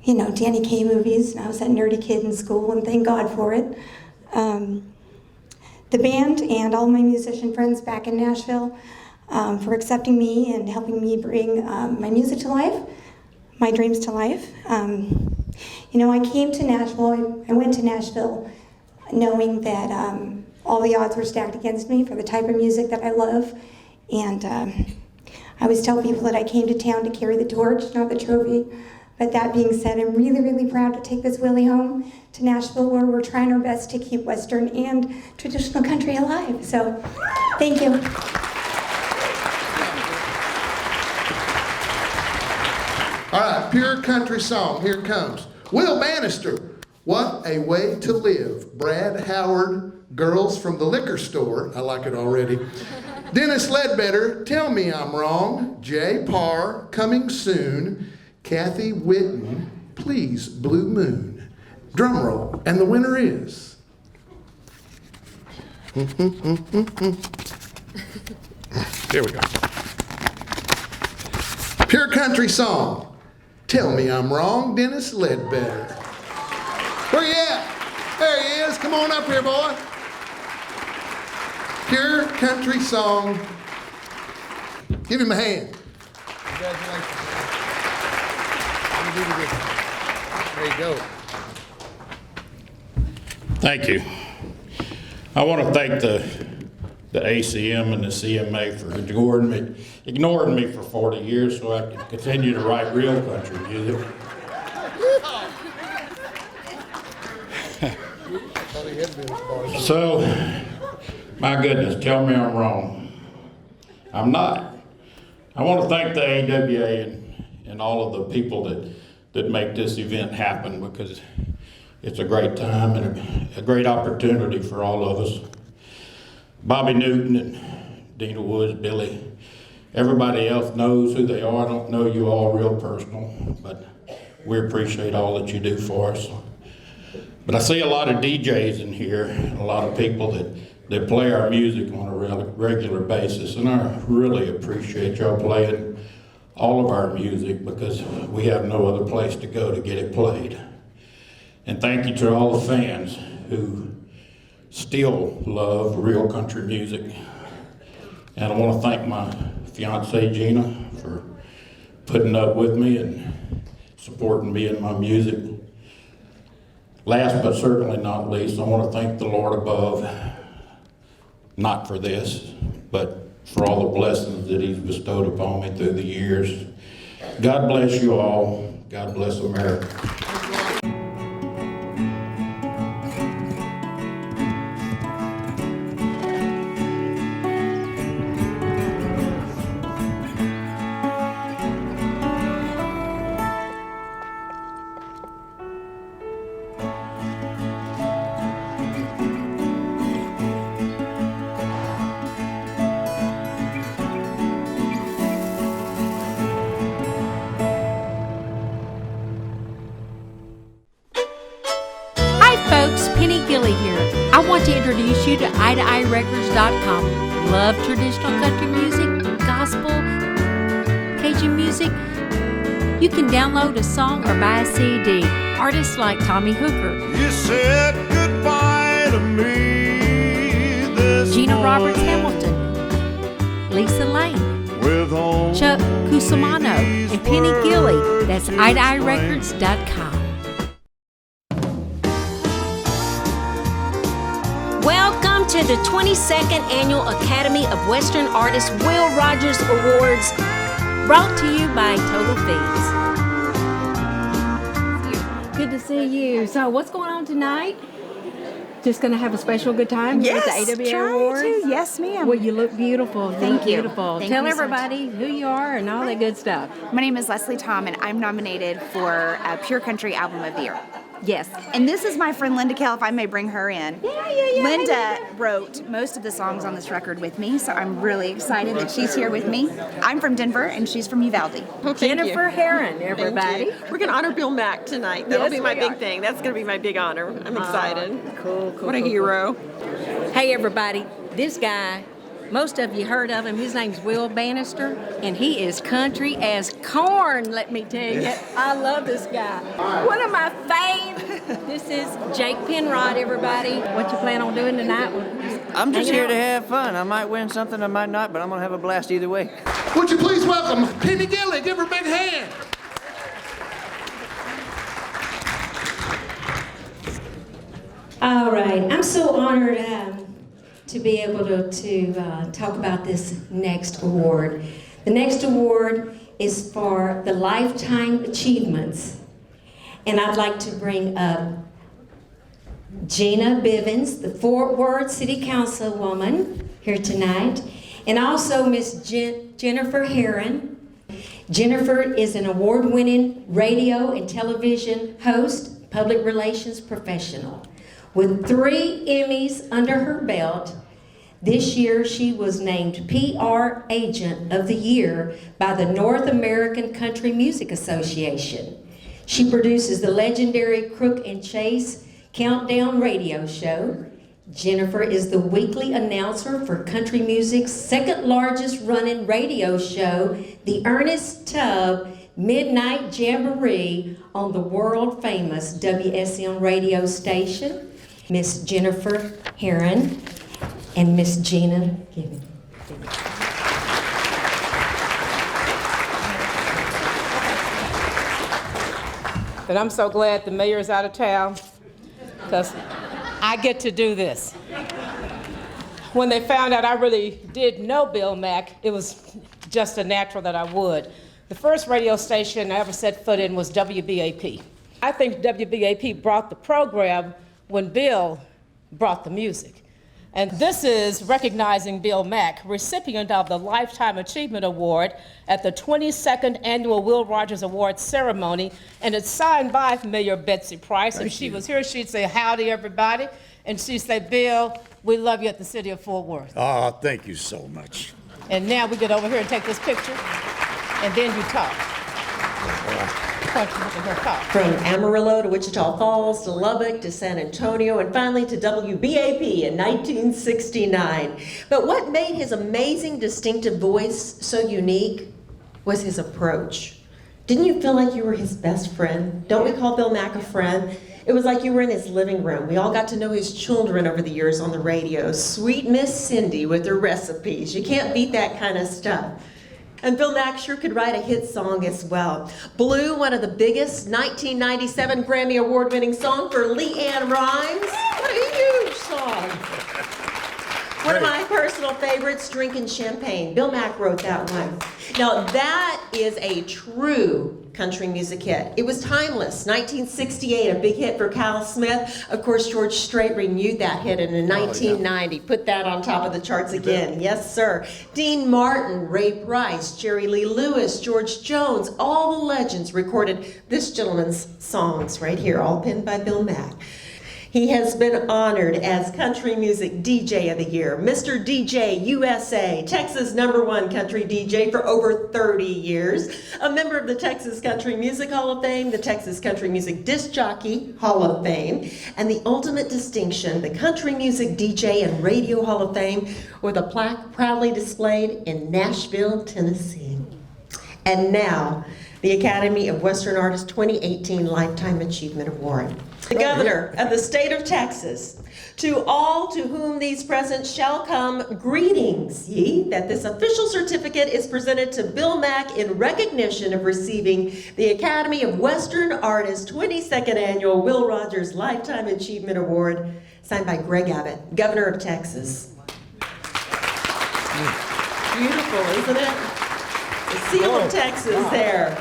S10: Danny Kaye movies. And I was that nerdy kid in school, and thank God for it. The band and all my musician friends back in Nashville for accepting me and helping me bring my music to life, my dreams to life. I came to Nashville, I went to Nashville knowing that all the odds were stacked against me for the type of music that I love. And I always tell people that I came to town to carry the torch, not the trophy. But that being said, I'm really, really proud to take this Willie home to Nashville, where we're trying our best to keep Western and traditional country alive. So, thank you.
S5: All right, pure country song. Here it comes. Will Bannister, What a Way to Live. Brad Howard, Girls from the Liquor Store. I like it already. Dennis Ledbetter, Tell Me I'm Wrong. Jay Parr, Coming Soon. Kathy Whitten, Please Blue Moon. Drum roll, and the winner is... Here we go. Pure country song. Tell Me I'm Wrong, Dennis Ledbetter. Where you at? There he is. Come on up here, boy. Pure country song. Give him a hand. Congratulations. There you go.
S12: Thank you. I want to thank the ACM and the CMA for ignoring me for 40 years so I can continue to write real country music. So, my goodness, tell me I'm wrong. I'm not. I want to thank the AWA and all of the people that make this event happen, because it's a great time and a great opportunity for all of us. Bobby Newton and Dina Woods, Billy, everybody else knows who they are. I don't know you all real personal, but we appreciate all that you do for us. But I see a lot of DJs in here, and a lot of people that play our music on a regular basis, and I really appreciate y'all playing all of our music because we have no other place to go to get it played. And thank you to all the fans who still love real country music. And I want to thank my fiancée Gina for putting up with me and supporting me in my music. Last but certainly not least, I want to thank the Lord above, not for this, but for all the blessings that He's bestowed upon me through the years. God bless you all. God bless America.
S1: To introduce you to eye2eyerecords.com. Love traditional country music, gospel, Cajun music? You can download a song or buy a CD. Artists like Tommy Hooker,
S24: You said goodbye to me this
S1: Gina
S24: morning.
S1: Roberts Hamilton, Lisa Lane, Chuck Cusimano, and Penny Gilly. That's eye2eyerecords.com. Welcome to the 22nd Annual Academy of Western Artists Will Rogers Awards, brought to you by Total Feeds. Good to see you. So what's going on tonight? Just going to have a special good time here at the AWA Awards?
S13: Yes, ma'am.
S1: Well, you look beautiful.
S13: Thank you.
S1: Beautiful.
S13: Thank
S1: Tell
S13: you so
S1: everybody who you are and all that good stuff.
S13: My name is Leslie Tom, and I'm nominated for Pure Country Album of the Year.
S1: Yes.
S13: And this is my friend Linda Kell, if I may bring her in.
S1: Yeah.
S13: Linda wrote most of the songs on this record with me, so I'm really excited that she's here with me. I'm from Denver, and she's from Uvalde.
S14: Well,
S1: Jennifer Herron, everybody.
S14: We're going to honor Bill Mack tonight. That'll
S1: Yes,
S14: be my
S1: we
S14: big
S1: are.
S14: thing. That's going to be my big honor. I'm excited.
S1: Cool.
S14: What a hero.
S1: Hey, everybody. This guy, most of you heard of him. His name's Will Bannister, and he is country as corn, let me tell you. I love this guy. One of my faves. This is Jake Penrod, everybody. What you plan on doing tonight?
S15: I'm just here to have fun. I might win something, I might not, but I'm going to have a blast either way.
S5: Would you please welcome Penny Gilly? Give her a big hand.
S1: All right. I'm so honored to be able to talk about this next award. The next award is for the Lifetime Achievements. And I'd like to bring up Gina Bivens, the Fort Worth City Councilwoman, here tonight, and also Miss Jennifer Herron. Jennifer is an award-winning radio and television host, public relations professional. With 3 Emmys under her belt, this year she was named PR Agent of the Year by the North American Country Music Association. She produces the legendary Crook and Chase Countdown radio show. Jennifer is the weekly announcer for country music's second largest running radio show, the Ernest Tubb Midnight Jamboree on the world famous WSM radio station. Miss Jennifer Herron and Miss Gina Gibbons.
S16: But I'm so glad the mayor's out of town because I get to do this. When they found out I really did know Bill Mack, it was just a natural that I would. The first radio station I ever set foot in was WBAP. I think WBAP brought the program when Bill brought the music. And this is recognizing Bill Mack, recipient of the Lifetime Achievement Award at the 22nd Annual Will Rogers Award ceremony. And it's signed by Mayor Betsy Price. If she was here, she'd say, howdy, everybody. And she'd say, Bill, we love you at the city of Fort Worth.
S25: Oh, thank you so much.
S16: And now we get over here and take this picture, and then you talk.
S14: From Amarillo to Wichita Falls to Lubbock to San Antonio and finally to WBAP in 1969. But what made his amazing, distinctive voice so unique was his approach. Didn't you feel like you were his best friend? Don't we call Bill Mack a friend? It was like you were in his living room. We all got to know his children over the years on the radio. Sweet Miss Cindy with her recipes. You can't beat that kind of stuff. And Bill Mack sure could write a hit song as well. Blue, one of the biggest 1997 Grammy Award-winning song for Leanne Rimes. What a huge song. One of my personal favorites, Drinking Champagne. Bill Mack wrote that one. Now that is a true country music hit. It was timeless. 1968, a big hit for Cal Smith. Of course, George Strait renewed that hit and in 1990. Put that on top of the charts again. Yes, sir. Dean Martin, Ray Price, Jerry Lee Lewis, George Jones, all the legends recorded this gentleman's songs right here, all penned by Bill Mack. He has been honored as Country Music DJ of the Year, Mr. DJ USA, Texas #1 country DJ for over 30 years, a member of the Texas Country Music Hall of Fame, the Texas Country Music Disc Jockey Hall of Fame, and the ultimate distinction, the Country Music DJ and Radio Hall of Fame, with a plaque proudly displayed in Nashville, Tennessee. And now, the Academy of Western Artists 2018 Lifetime Achievement Award. The Governor of the state of Texas, to all to whom these presents shall come, greetings ye, that this official certificate is presented to Bill Mack in recognition of receiving the Academy of Western Artists 22nd Annual Will Rogers Lifetime Achievement Award, signed by Greg Abbott, Governor of Texas. Beautiful, isn't it? The seal of Texas there.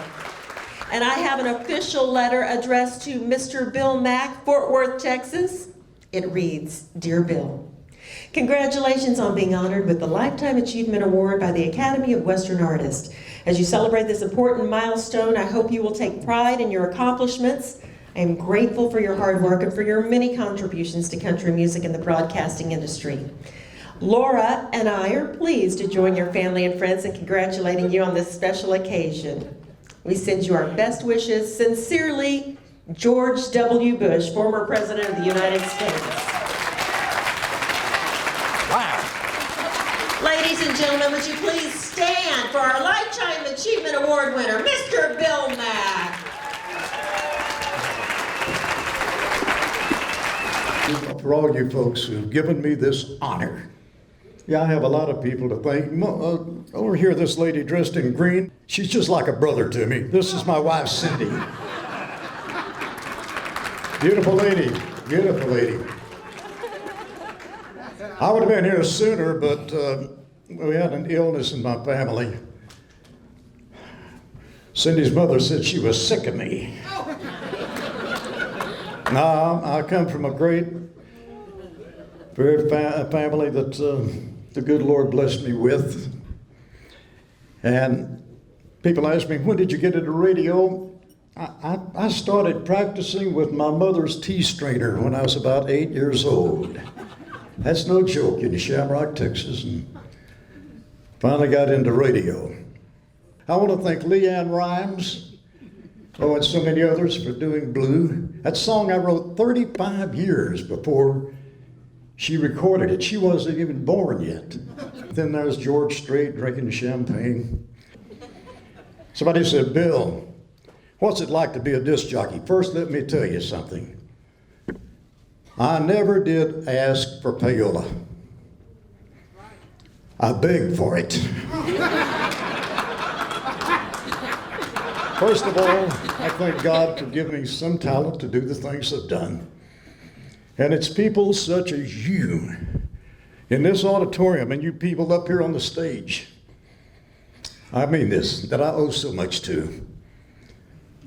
S14: And I have an official letter addressed to Mr. Bill Mack, Fort Worth, Texas. It reads, Dear Bill, congratulations on being honored with the Lifetime Achievement Award by the Academy of Western Artists. As you celebrate this important milestone, I hope you will take pride in your accomplishments. I am grateful for your hard work and for your many contributions to country music and the broadcasting industry. Laura and I are pleased to join your family and friends in congratulating you on this special occasion. We send you our best wishes. Sincerely, George W. Bush, former President of the United States.
S12: Wow.
S14: Ladies and gentlemen, would you please stand for our Lifetime Achievement Award winner, Mr. Bill Mack.
S17: For all you folks who've given me this honor. Yeah, I have a lot of people to thank. Over here, this lady dressed in green, she's just like a brother to me. This is my wife, Cindy. Beautiful lady, beautiful lady. I would have been here sooner, but we had an illness in my family. Cindy's mother said she was sick of me. No, I come from a great, very family that the good Lord blessed me with. And people ask me, when did you get into radio? I started practicing with my mother's tea strainer when I was about 8 years old. That's no joke, in Shamrock, Texas, and finally got into radio. I want to thank Leanne Rimes, and so many others for doing Blue. That song I wrote 35 years before she recorded it. She wasn't even born yet. Then there's George Strait drinking champagne. Somebody said, Bill, what's it like to be a disc jockey? First, let me tell you something. I never did ask for payola. I begged for it. First of all, I thank God for giving me some talent to do the things I've done. And it's people such as you in this auditorium and you people up here on the stage, I mean this, that I owe so much to.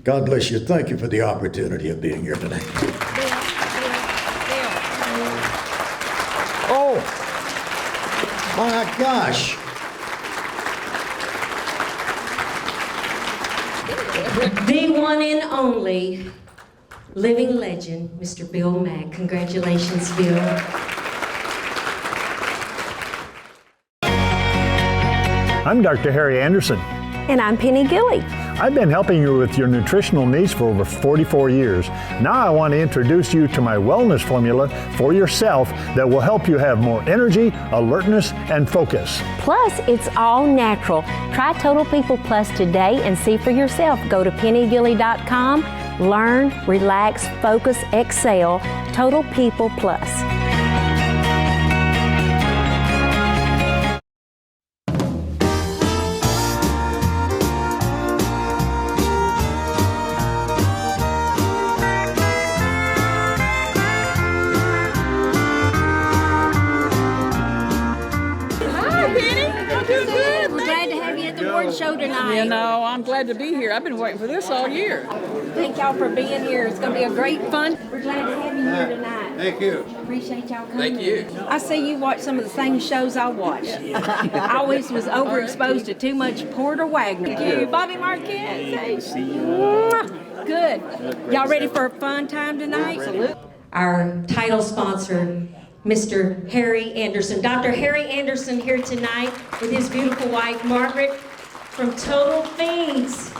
S17: God bless you. Thank you for the opportunity of being here today. Oh, my gosh.
S1: The one and only living legend, Mr. Bill Mack. Congratulations, Bill.
S11: I'm Dr. Harry Anderson.
S18: And I'm Penny Gilley.
S11: I've been helping you with your nutritional needs for over 44 years. Now I want to introduce you to my wellness formula for yourself that will help you have more energy, alertness, and focus.
S18: Plus, it's all natural. Try Total People Plus today and see for yourself. Go to pennygilly.com, learn, relax, focus, excel, Total People Plus.
S7: Show tonight.
S19: You know, I'm glad to be here. I've been waiting for this all year.
S7: Thank y'all for being here. It's going to be a great fun. We're glad to have you here tonight.
S19: Thank you.
S7: Appreciate y'all coming.
S19: Thank you.
S7: I see you watch some of the same shows I watch. I always was overexposed to too much Porter Wagner. Thank you. Bobby Marquez. Good. Y'all ready for a fun time tonight? Absolutely.
S1: Our title sponsor, Mr. Harry Anderson. Dr. Harry Anderson here tonight with his beautiful wife, Margaret, from Total Feeds.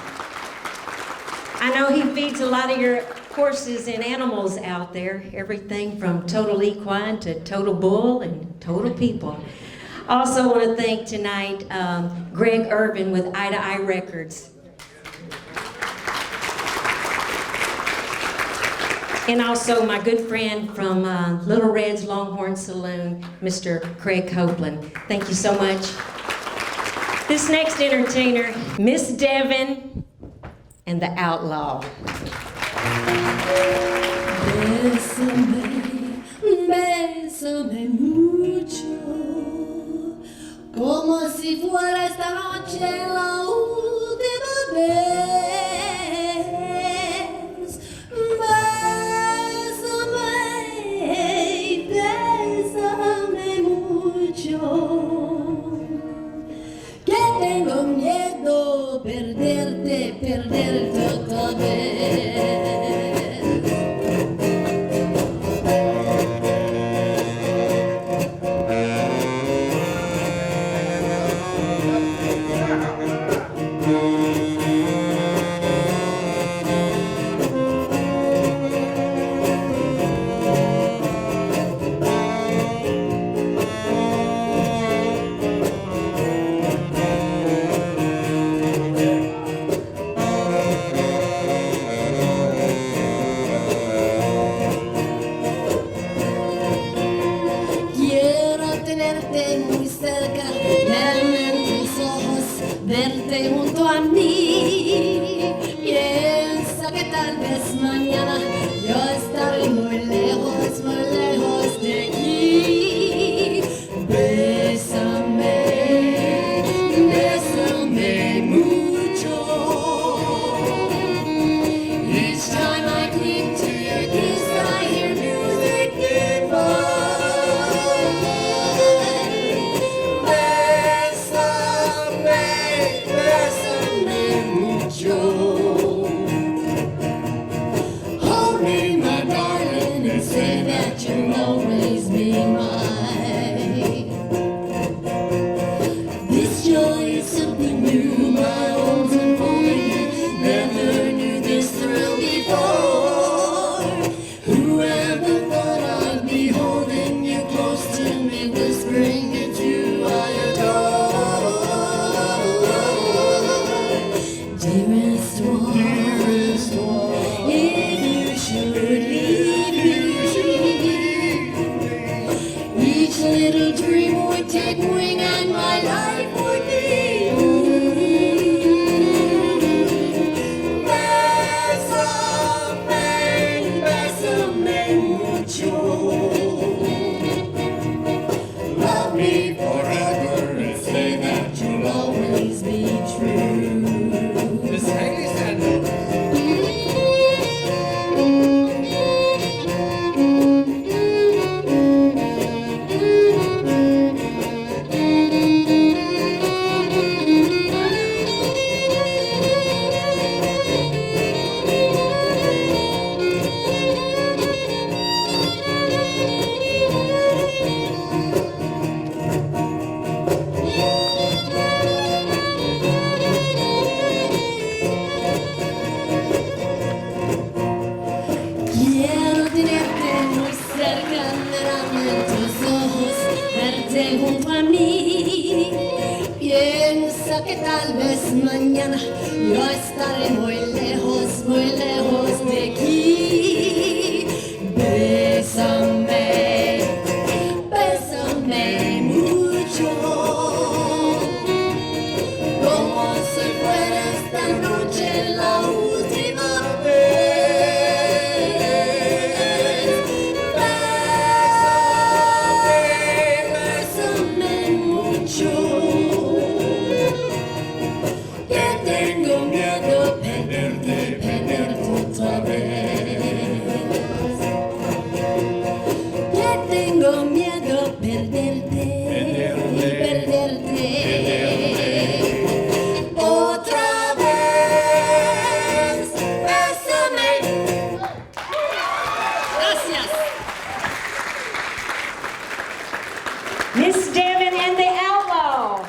S1: I know he feeds a lot of your horses and animals out there, everything from Total Equine to Total Bull and Total People. Also want to thank tonight Greg Irvin with Eye to Eye Records. And also my good friend from Little Red's Longhorn Saloon, Mr. Craig Copeland. Thank you so much. This next entertainer, Miss Devon and the Outlaw.
S4: Bésame, bésame mucho, como si fuera esta noche la última vez. Bésame, bésame mucho. Que tengo miedo perderte otra vez. Verte junto a mí, piensa que tal vez mañana yo estaré muy lejos de aquí. Bésame, bésame mucho. Each time I cling to your kiss, I hear music divine. Hold tal vez mañana yo estaré muy lejos de aquí. Bésame, bésame mucho, como si fuera esta noche la última vez. Bésame mucho, que tengo miedo perderte otra vez. Que tengo miedo perderte otra vez. Bésame. Gracias.
S1: Miss Devon and the Outlaw.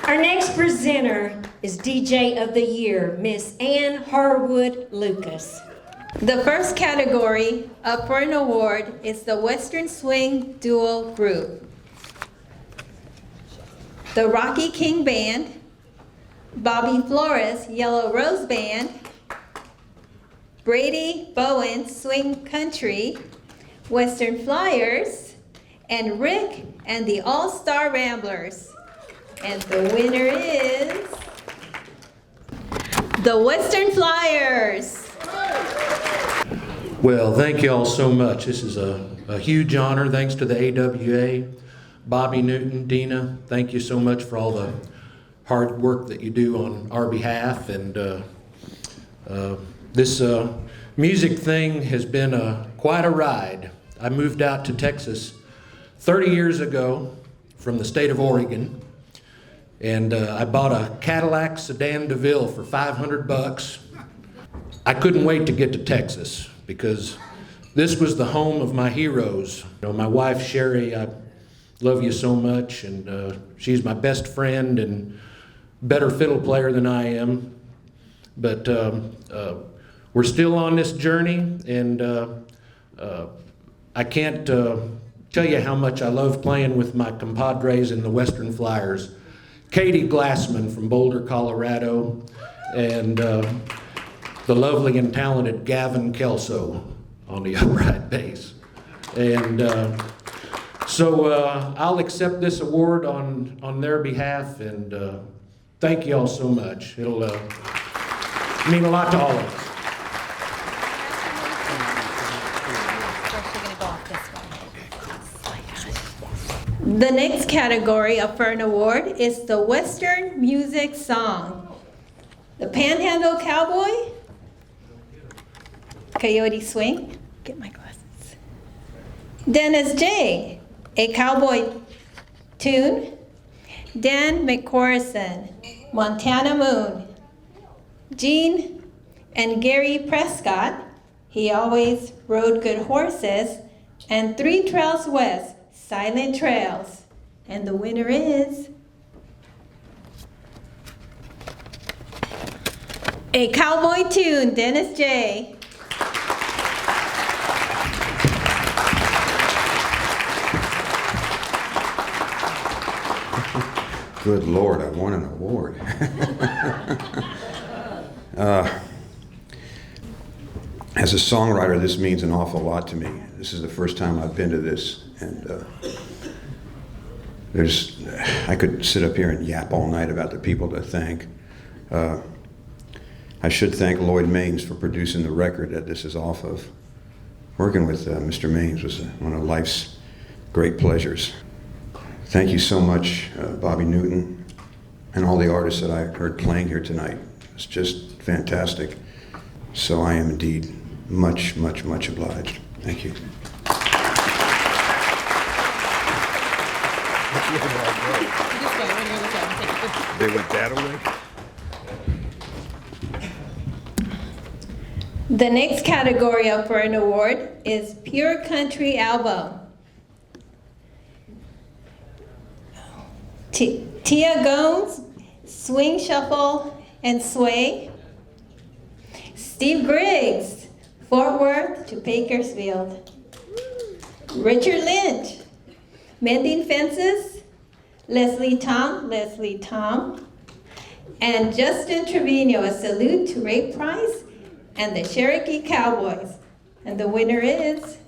S1: Our next presenter is DJ of the Year, Miss Ann Harwood Lucas.
S3: The first category up for an award is the Western Swing Duo Group. The Rocky King Band, Bobby Flores Yellow Rose Band, Brady Bowen Swing Country, Western Flyers, and Rick and the All-Star Ramblers. And the winner is the Western Flyers.
S20: Well, thank you all so much. This is a huge honor. Thanks to the AWA, Bobby Newton, Dina. Thank you so much for all the hard work that you do on our behalf. And this music thing has been quite a ride. I moved out to Texas 30 years ago from the state of Oregon. And I bought a Cadillac Sedan DeVille for $500. I couldn't wait to get to Texas because this was the home of my heroes. You know, my wife Sherry, I love you so much, and she's my best friend and better fiddle player than I am. But we're still on this journey, and I can't tell you how much I love playing with my compadres in the Western Flyers. Katie Glassman from Boulder, Colorado, and the lovely and talented Gavin Kelso on the upright bass. And so I'll accept this award on their behalf, and thank you all so much. It'll mean a lot to all of us.
S3: The next category up for an award is the Western Music Song. The Panhandle Cowboy, Coyote Swing, get my glasses. Dennis J, A Cowboy Tune, Dan McCorrison, Montana Moon, Gene and Gary Prescott, He Always Rode Good Horses, and Three Trails West, Silent Trails. And the winner is A Cowboy Tune, Dennis J.
S21: Good Lord, I won an award. As a songwriter, this means an awful lot to me. This is the first time I've been to this, and I could sit up here and yap all night about the people to thank. I should thank Lloyd Maines for producing the record that this is off of. Working with Mr. Maines was one of life's great pleasures. Thank you so much, Bobby Newton, and all the artists that I heard playing here tonight. It's just fantastic. So I am indeed much, much, much obliged. Thank you. They went that away?
S3: The next category up for an award is Pure Country Album. Tia Gomes, Swing, Shuffle, and Sway. Steve Griggs, Fort Worth to Bakersfield. Richard Lynch, Mending Fences, Leslie Tom, and Justin Trevino. A salute to Ray Price and the Cherokee Cowboys. And the winner is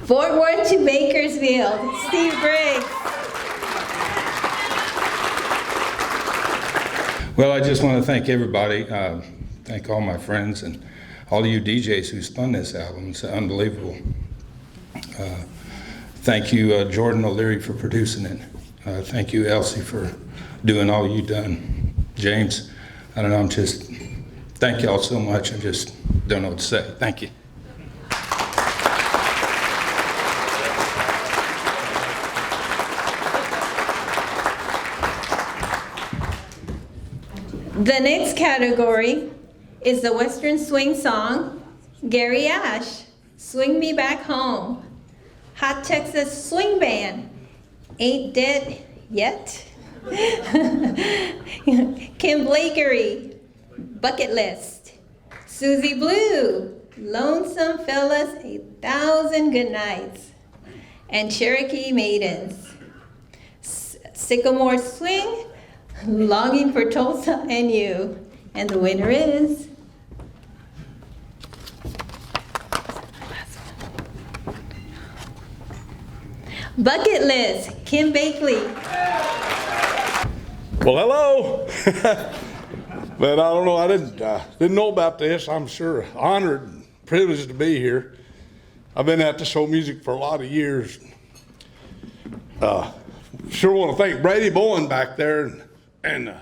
S3: Fort Worth to Bakersfield, Steve Briggs.
S2: Well, I just want to thank everybody, thank all my friends and all of you DJs who spun this album. It's unbelievable. Thank you, Jordan O'Leary, for producing it. Thank you, Elsie, for doing all you've done. James, I don't know, thank you all so much. I just don't know what to say. Thank you.
S3: The next category is the Western Swing Song, Gary Ash, Swing Me Back Home. Hot Texas Swing Band, Ain't Dead Yet. Kim Blakery, Bucket List. Susie Blue, Lonesome Fellas, 1,000 Good Nights. And Cherokee Maidens. Sycamore Swing, Longing for Tulsa and You. And the winner is Bucket List, Kim Bakley.
S6: Well, hello. But I don't know, I didn't know about this. I'm sure honored and privileged to be here. I've been at this whole music for a lot of years. Sure want to thank Brady Bowen back there and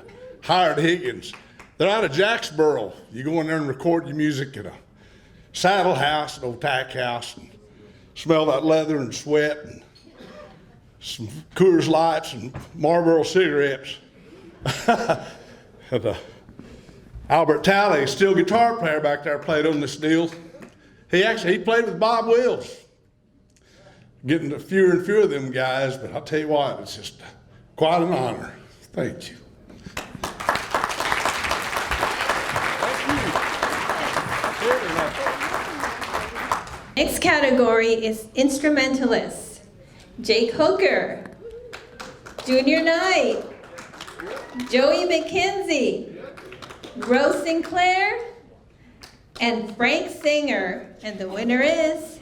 S6: Hired Higgins. They're out of Jacksboro. You go in there and record your music at a saddle house, an old tack house, and smell that leather and sweat and some Coors Lights and Marlboro cigarettes. Albert Talley, steel guitar player back there, played on this deal. He played with Bob Wills. Getting fewer and fewer of them guys, but I'll tell you what, it's just quite an honor. Thank you.
S3: Next category is instrumentalists. Jake Hooker, Junior Knight, Joey McKenzie, Rose Sinclair, and Frank Singer. And the winner is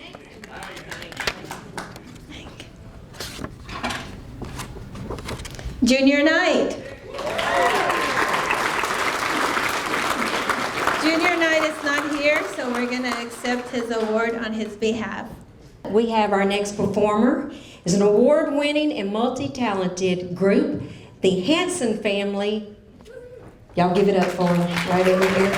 S3: Junior Knight. Junior Knight is not here, so we're going to accept his award on his behalf.
S1: We have our next performer. Is an award-winning and multi-talented group, the Hanson family. Y'all give it up for them right over here.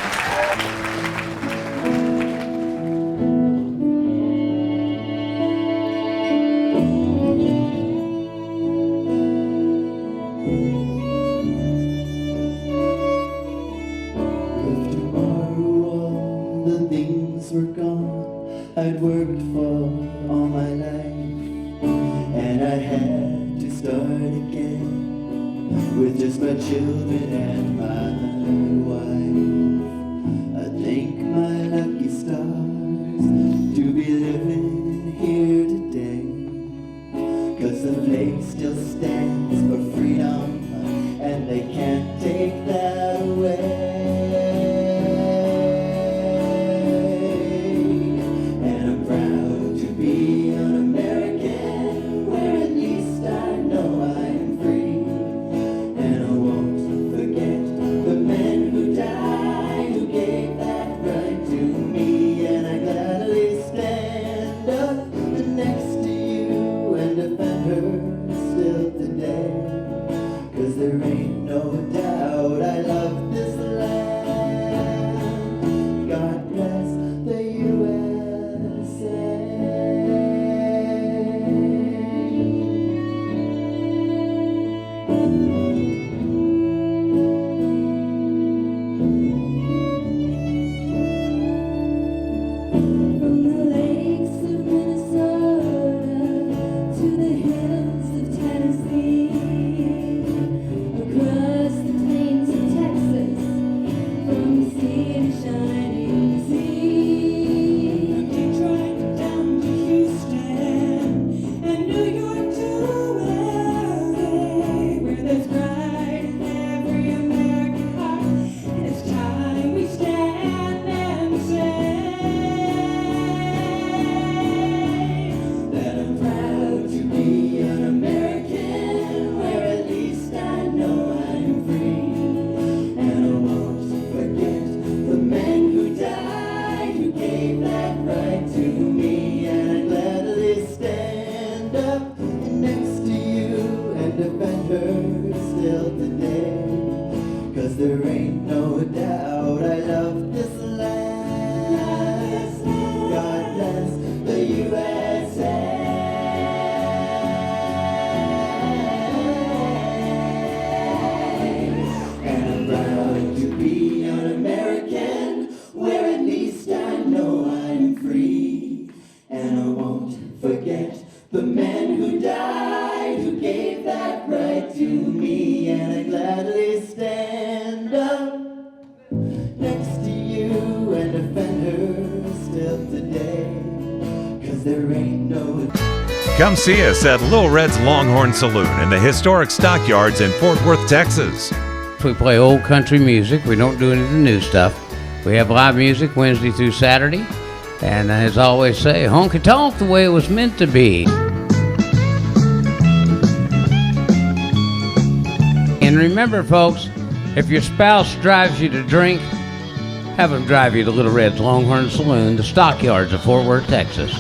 S8: I'd worked for all my life, and I had to start again with just my children and my wife. I thank my lucky stars to be living here today, 'cause the flag still stands for freedom, and they can't take that away. up next to you and defend her still today. 'Cause there ain't no doubt I love this land. God bless the USA. And I'm proud to be an American, where at least I know I'm free. And I won't forget the men who died, who gave that right to me. And I gladly stand up next to you and defend her still today. 'Cause there ain't no...
S9: Come see us at Little Red's Longhorn Saloon in the historic Stockyards in Fort Worth, Texas.
S10: We play old country music. We don't do any of the new stuff. We have live music Wednesday through Saturday. And as I always say, honky tonk the way it was meant to be. And remember, folks, if your spouse drives you to drink, have them drive you to Little Red's Longhorn Saloon, the Stockyards of Fort Worth, Texas.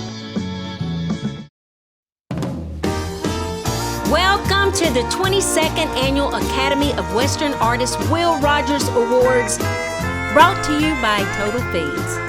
S18: Welcome to the 22nd Annual Academy of Western Artists Will Rogers Awards, brought to you by Total Feeds.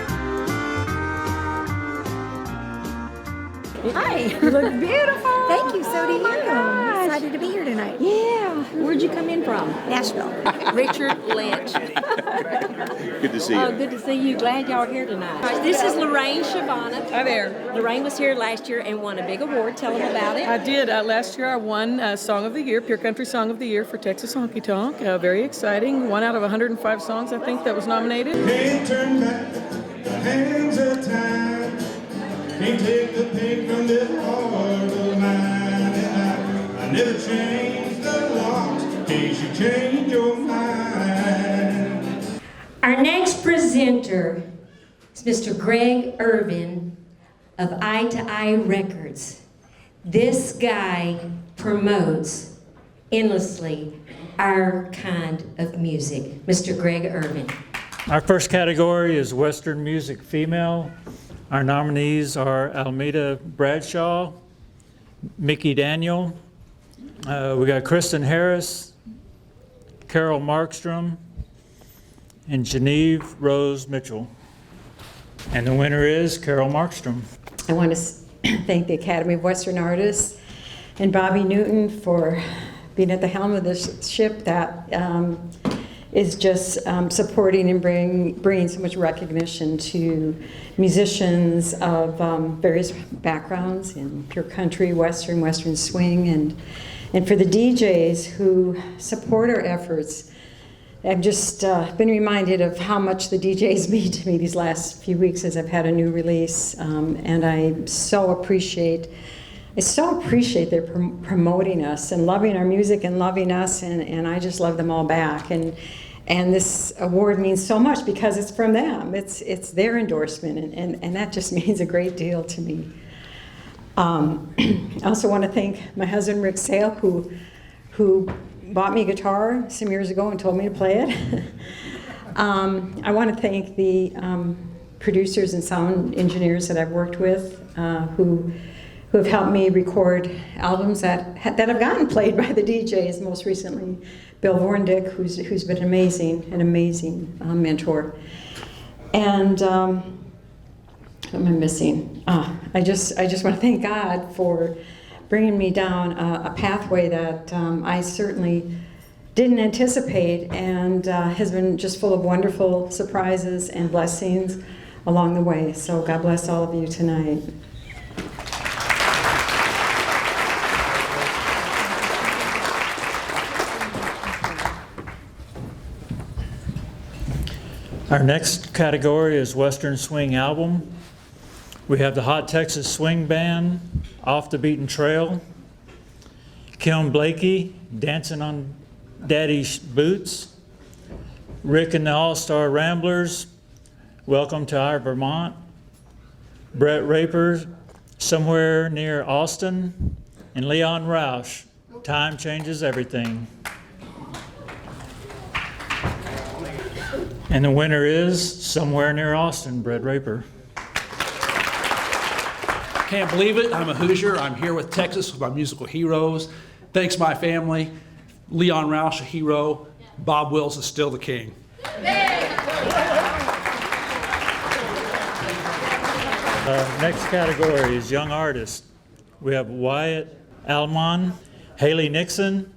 S22: Hi. You look beautiful. Thank you. So do you. I'm excited to be here tonight.
S18: Yeah. Where'd you come in from?
S22: Nashville.
S18: Richard Lynch.
S23: Good to see you.
S18: Oh, good to see you. Glad y'all are here tonight. This is Lorraine Shavana.
S19: Hi there.
S18: Lorraine was here last year and won a big award. Tell them about it.
S19: I did. Last year I won Song of the Year, Pure Country Song of the Year for Texas Honky Tonk. Very exciting. 1 out of 105 songs, I think, that was nominated.
S4: Can't turn back the hands of time. Can't take the pain from this heart of mine. And I never change the locks in case you change your mind.
S1: Our next presenter is Mr. Greg Irvin of Eye to Eye Records. This guy promotes endlessly our kind of music. Mr. Greg Irvin.
S24: Our first category is Western Music Female. Our nominees are Almeda Bradshaw, Mickey Daniel, we got Kristen Harris, Carol Markstrom, and Genevieve Rose Mitchell. And the winner is Carol Markstrom.
S26: I want to thank the Academy of Western Artists and Bobby Newton for being at the helm of this ship that is just supporting and bringing so much recognition to musicians of various backgrounds in pure country, western swing, and for the DJs who support our efforts. I've just been reminded of how much the DJs mean to me these last few weeks as I've had a new release, and I so appreciate their promoting us and loving our music and loving us, and I just love them all back. And this award means so much because it's from them. It's their endorsement, and that just means a great deal to me. I also want to thank my husband Rick Sale, who bought me a guitar some years ago and told me to play it. I want to thank the producers and sound engineers that I've worked with, who have helped me record albums that have gotten played by the DJs. Most recently, Bill Vorndick, who's been an amazing mentor. And what am I missing? I just want to thank God for bringing me down a pathway that I certainly didn't anticipate, and has been just full of wonderful surprises and blessings along the way. So God bless all of you tonight.
S24: Our next category is Western Swing Album. We have the Hot Texas Swing Band, Off the Beaten Trail, Kim Blakey, Dancing on Daddy's Boots, Rick and the All-Star Ramblers, Welcome to Our Vermont, Brett Raper, Somewhere Near Austin, and Leon Roush, Time Changes Everything. And the winner is Somewhere Near Austin, Brett Raper.
S5: Can't believe it. I'm a Hoosier. I'm here with Texas with my musical heroes. Thanks, my family. Leon Roush, a hero. Bob Wills is still the king.
S24: Next category is Young Artist. We have Wyatt Almon, Haley Nixon,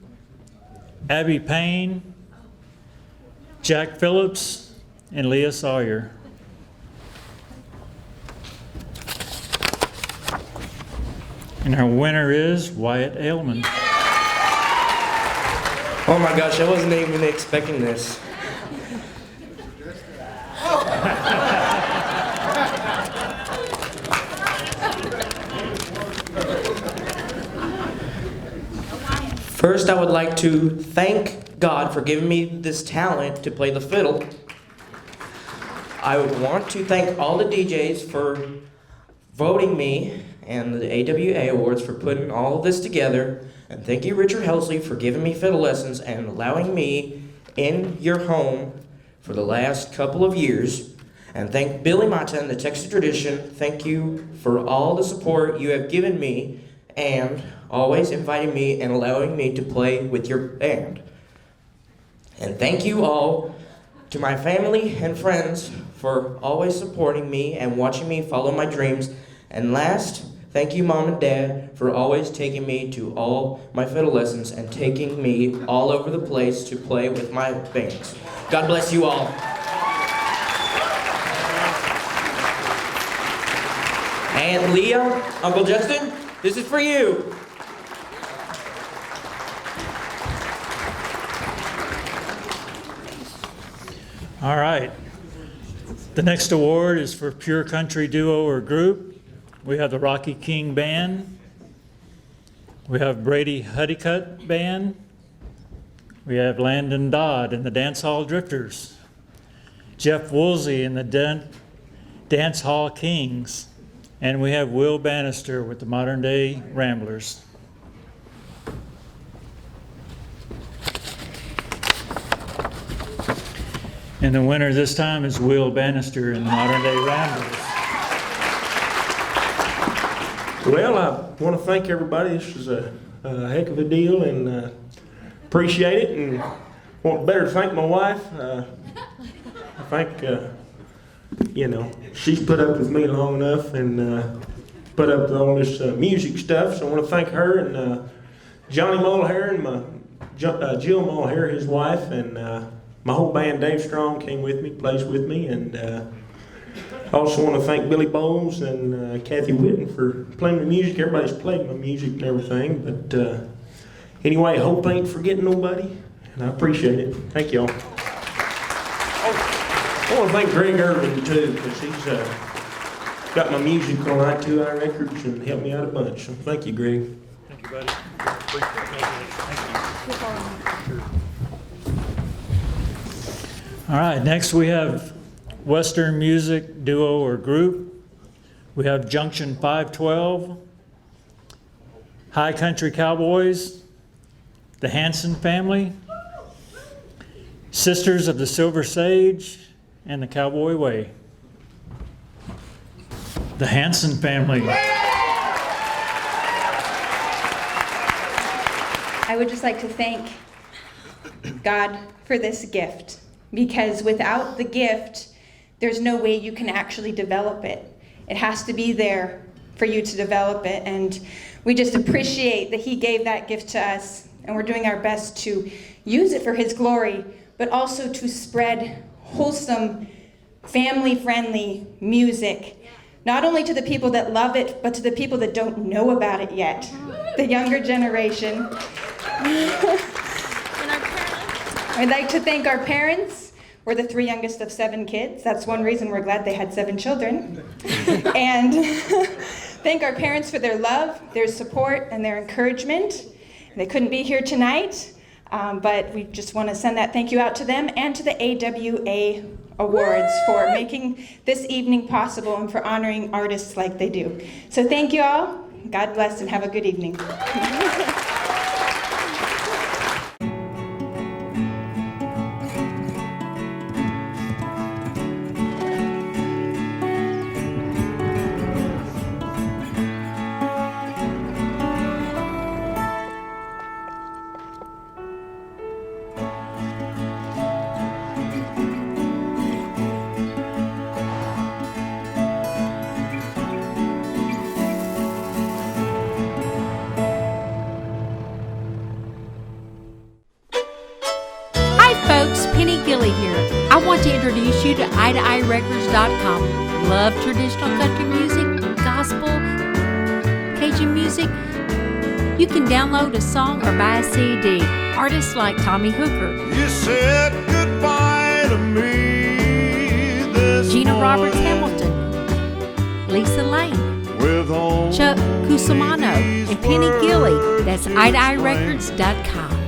S24: Abby Payne, Jack Phillips, and Leah Sawyer. And our winner is Wyatt Ailman.
S12: Oh my gosh, I wasn't even expecting this. First, I would like to thank God for giving me this talent to play the fiddle. I would want to thank all the DJs for voting me and the AWA Awards for putting all of this together. And thank you, Richard Helsley, for giving me fiddle lessons and allowing me in your home for the last couple of years. And thank Billy Mata and the Texas Tradition. Thank you for all the support you have given me and always inviting me and allowing me to play with your band. And thank you all to my family and friends for always supporting me and watching me follow my dreams. And last, thank you, Mom and Dad, for always taking me to all my fiddle lessons and taking me all over the place to play with my bands. God bless you all. And Leah, Uncle Justin, this is for you.
S24: All right. The next award is for Pure Country Duo or Group. We have the Rocky King Band. We have Brady Huddycut Band. We have Landon Dodd and the Dance Hall Drifters. Jeff Woolsey and the Dance Hall Kings. And we have Will Bannister with the Modern Day Ramblers. And the winner this time is Will Bannister in the Modern Day Ramblers.
S13: Well, I want to thank everybody. This was a heck of a deal, and appreciate it. And want better to thank my wife. I think, you know, she's put up with me long enough and put up with all this music stuff. So I want to thank her and Johnny Mulhair and Jill Mulhair, his wife, and my whole band. Dave Strong came with me, plays with me, and I also want to thank Billy Bowles and Kathy Whitten for playing the music. Everybody's played my music and everything, but anyway, I hope I ain't forgetting nobody, and I appreciate it. Thank y'all. I want to thank Greg Irvin too, because he's got my music on I2I Records and helped me out a bunch. So thank you, Greg.
S24: Thank you, buddy. Thank you. All right, next we have Western Music Duo or Group. We have Junction 512, High Country Cowboys, the Hanson Family, Sisters of the Silver Sage, and the Cowboy Way. The Hanson Family.
S15: I would just like to thank God for this gift, because without the gift, there's no way you can actually develop it. It has to be there for you to develop it, and we just appreciate that He gave that gift to us, and we're doing our best to use it for His glory, but also to spread wholesome, family-friendly music, not only to the people that love it, but to the people that don't know about it yet, the younger generation. I'd like to thank our parents. We're the 3 youngest of 7 kids. That's one reason we're glad they had 7 children. And thank our parents for their love, their support, and their encouragement. They couldn't be here tonight, but we just want to send that thank you out to them and to the AWA Awards for making this evening possible and for honoring artists like they do. So thank you all. God bless and have a good evening.
S7: Penny Gilly here. I want to introduce you to EyeToEyeRecords.com. Love traditional country music, gospel, Cajun music? You can download a song or buy a CD. Artists like Tommy Hooker,
S11: You said goodbye to me this
S7: Gina Roberts
S11: morning
S7: Hamilton, Lisa Lane,
S11: with only
S7: Chuck Cusimano, and Penny Gilly. That's EyeToEyeRecords.com.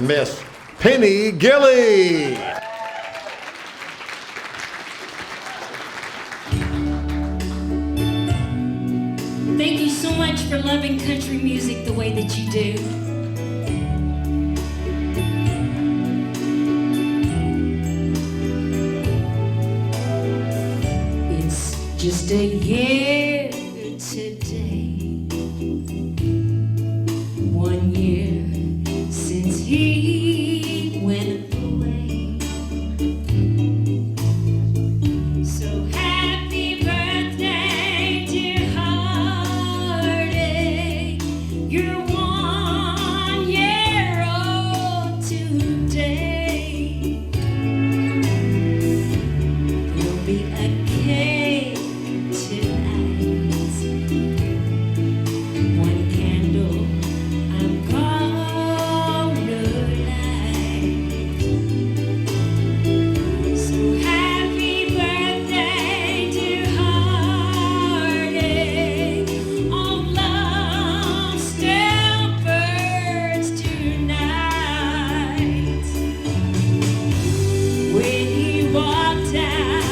S11: Miss Penny Gilly.
S1: Thank you so much for loving country music the way that you do. It's just a year today, 1 year since he went away. So happy birthday, dear heartache. You're 1 year old today. There'll be a cake tonight, 1 candle I'm gonna light. So happy birthday, dear heartache. All love still burns tonight. When he walked out,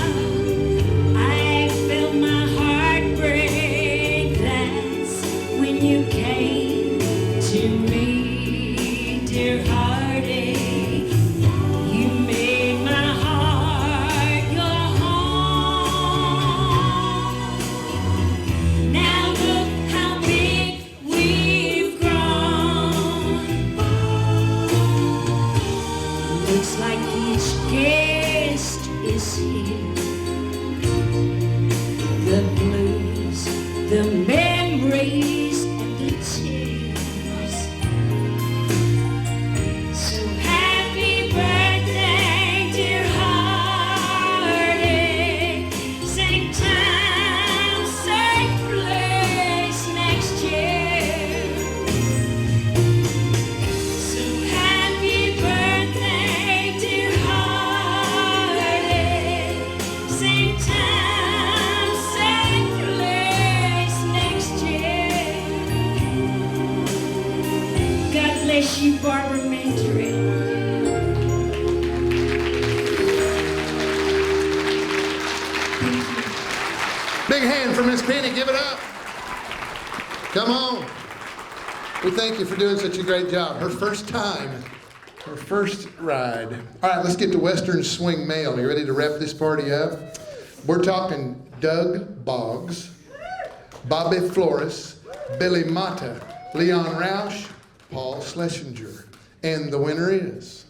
S1: I felt my heart break. That's when you came to me, dear heartache. You made my heart your home. Now look how big we've grown. Looks like each guest is here. The blues, the memories, and the tears. So happy birthday, dear heartache. Same time, same place next year. So happy birthday, dear heartache. Same time, same place next year. God bless you, Barbara Mandrill.
S11: Big hand for Miss Penny. Give it up. Come on. We thank you for doing such a great job. Her first time, her first ride. All right, let's get to Western Swing Male. You ready to wrap this party up? We're talking Doug Boggs, Bobby Flores, Billy Mata, Leon Roush, Paul Schlesinger. And the winner is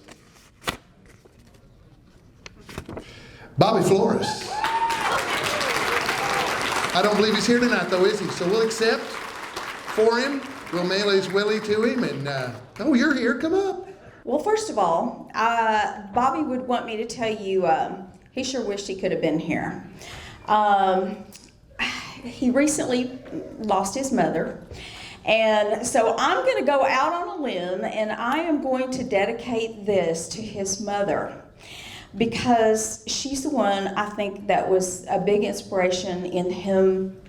S11: Bobby Flores. I don't believe he's here tonight, though, is he? So we'll accept for him. We'll mail his willie to him. And, oh, you're here. Come up.
S15: Well, first of all, Bobby would want me to tell you he sure wished he could have been here. He recently lost his mother. And so I'm going to go out on a limb and I am going to dedicate this to his mother, because she's the one I think that was a big inspiration in him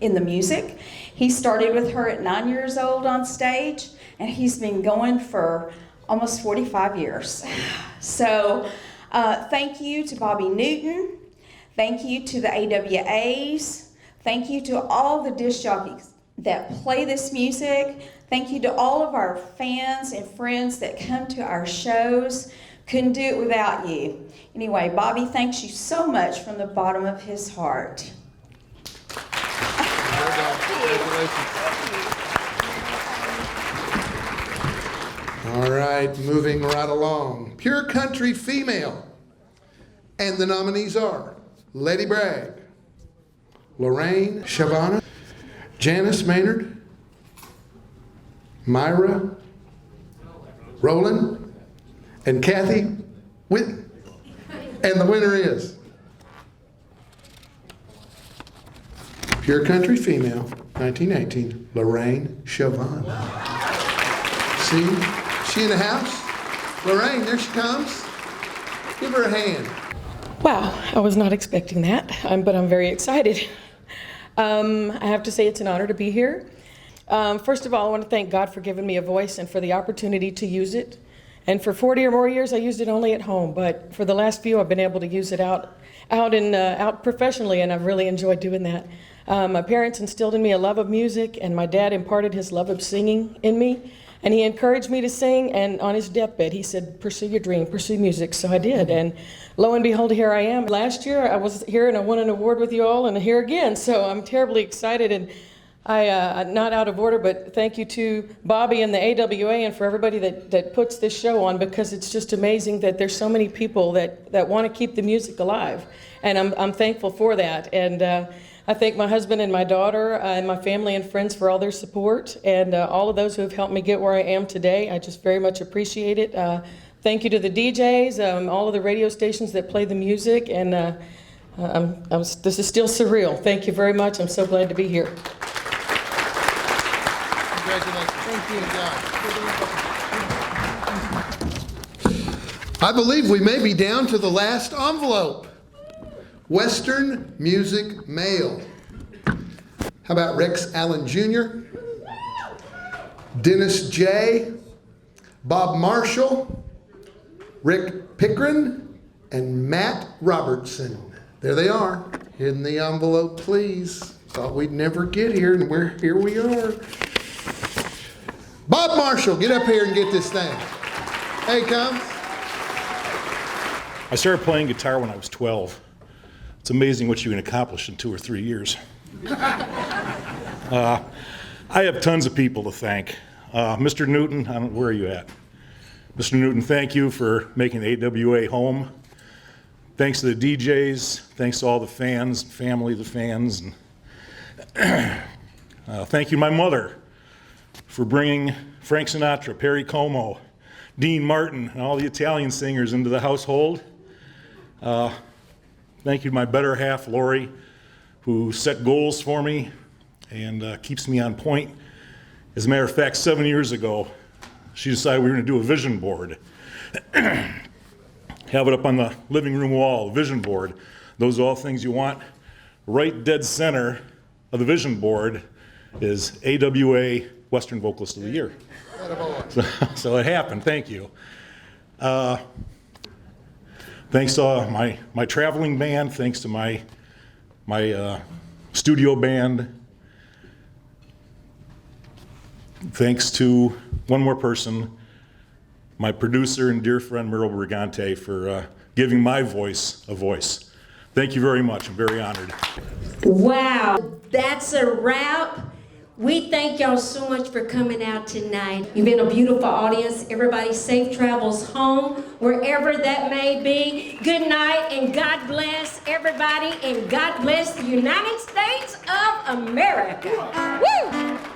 S15: in the music. He started with her at 9 years old on stage, and he's been going for almost 45 years. So thank you to Bobby Newton. Thank you to the AWAs Thank you to all the disc jockeys that play this music. Thank you to all of our fans and friends that come to our shows. Couldn't do it without you. Anyway, Bobby thanks you so much from the bottom of his heart.
S11: All right, moving right along. Pure Country Female. And the nominees are Lady Bragg, Lorraine Shavana, Janice Maynard, Myra Rowland, and Kathy Whitten. And the winner is Pure Country Female, 1918, Lorraine Shavana. See? She in the house? Lorraine, there she comes. Give her a hand.
S19: Wow, I was not expecting that, but I'm very excited. I have to say it's an honor to be here. First of all, I want to thank God for giving me a voice and for the opportunity to use it. And for 40 or more years, I used it only at home, but for the last few, I've been able to use it out professionally, and I've really enjoyed doing that. My parents instilled in me a love of music, and my dad imparted his love of singing in me. And he encouraged me to sing, and on his deathbed, he said, pursue your dream, pursue music. So I did, and lo and behold, here I am. Last year, I was here, and I won an award with you all, and here again. So I'm terribly excited, and not out of order, but thank you to Bobby and the AWA and for everybody that puts this show on, because it's just amazing that there's so many people that want to keep the music alive. And I'm thankful for that. And I thank my husband and my daughter and my family and friends for all their support, and all of those who have helped me get where I am today. I just very much appreciate it. Thank you to the DJs, all of the radio stations that play the music, and this is still surreal. Thank you very much. I'm so glad to be here.
S11: Congratulations. Thank you. I believe we may be down to the last envelope. Western Music Mail. How about Rex Allen Jr., Dennis J., Bob Marshall, Rick Pickren, and Matt Robertson. There they are. In the envelope, please. Thought we'd never get here, and here we are. Bob Marshall, get up here and get this thing. Hey, come.
S14: I started playing guitar when I was 12. It's amazing what you can accomplish in 2 or 3 years. I have tons of people to thank. Mr. Newton, where are you at? Mr. Newton, thank you for making the AWA home. Thanks to the DJs, thanks to all the fans, family of the fans. And thank you to my mother for bringing Frank Sinatra, Perry Como, Dean Martin, and all the Italian singers into the household. Thank you to my better half, Lori, who set goals for me and keeps me on point. As a matter of fact, 7 years ago, she decided we were going to do a vision board. Have it up on the living room wall, vision board. Those are all things you want. Right dead center of the vision board is AWA Western Vocalist of the Year. So it happened, thank you. Thanks to my traveling band, thanks to my studio band. Thanks to one more person, my producer and dear friend Merle Brigante, for giving my voice a voice. Thank you very much, I'm very honored.
S1: Wow, that's a wrap. We thank y'all so much for coming out tonight. You've been a beautiful audience. Everybody safe travels home, wherever that may be. Good night, and God bless everybody, and God bless the United States of America. Woo!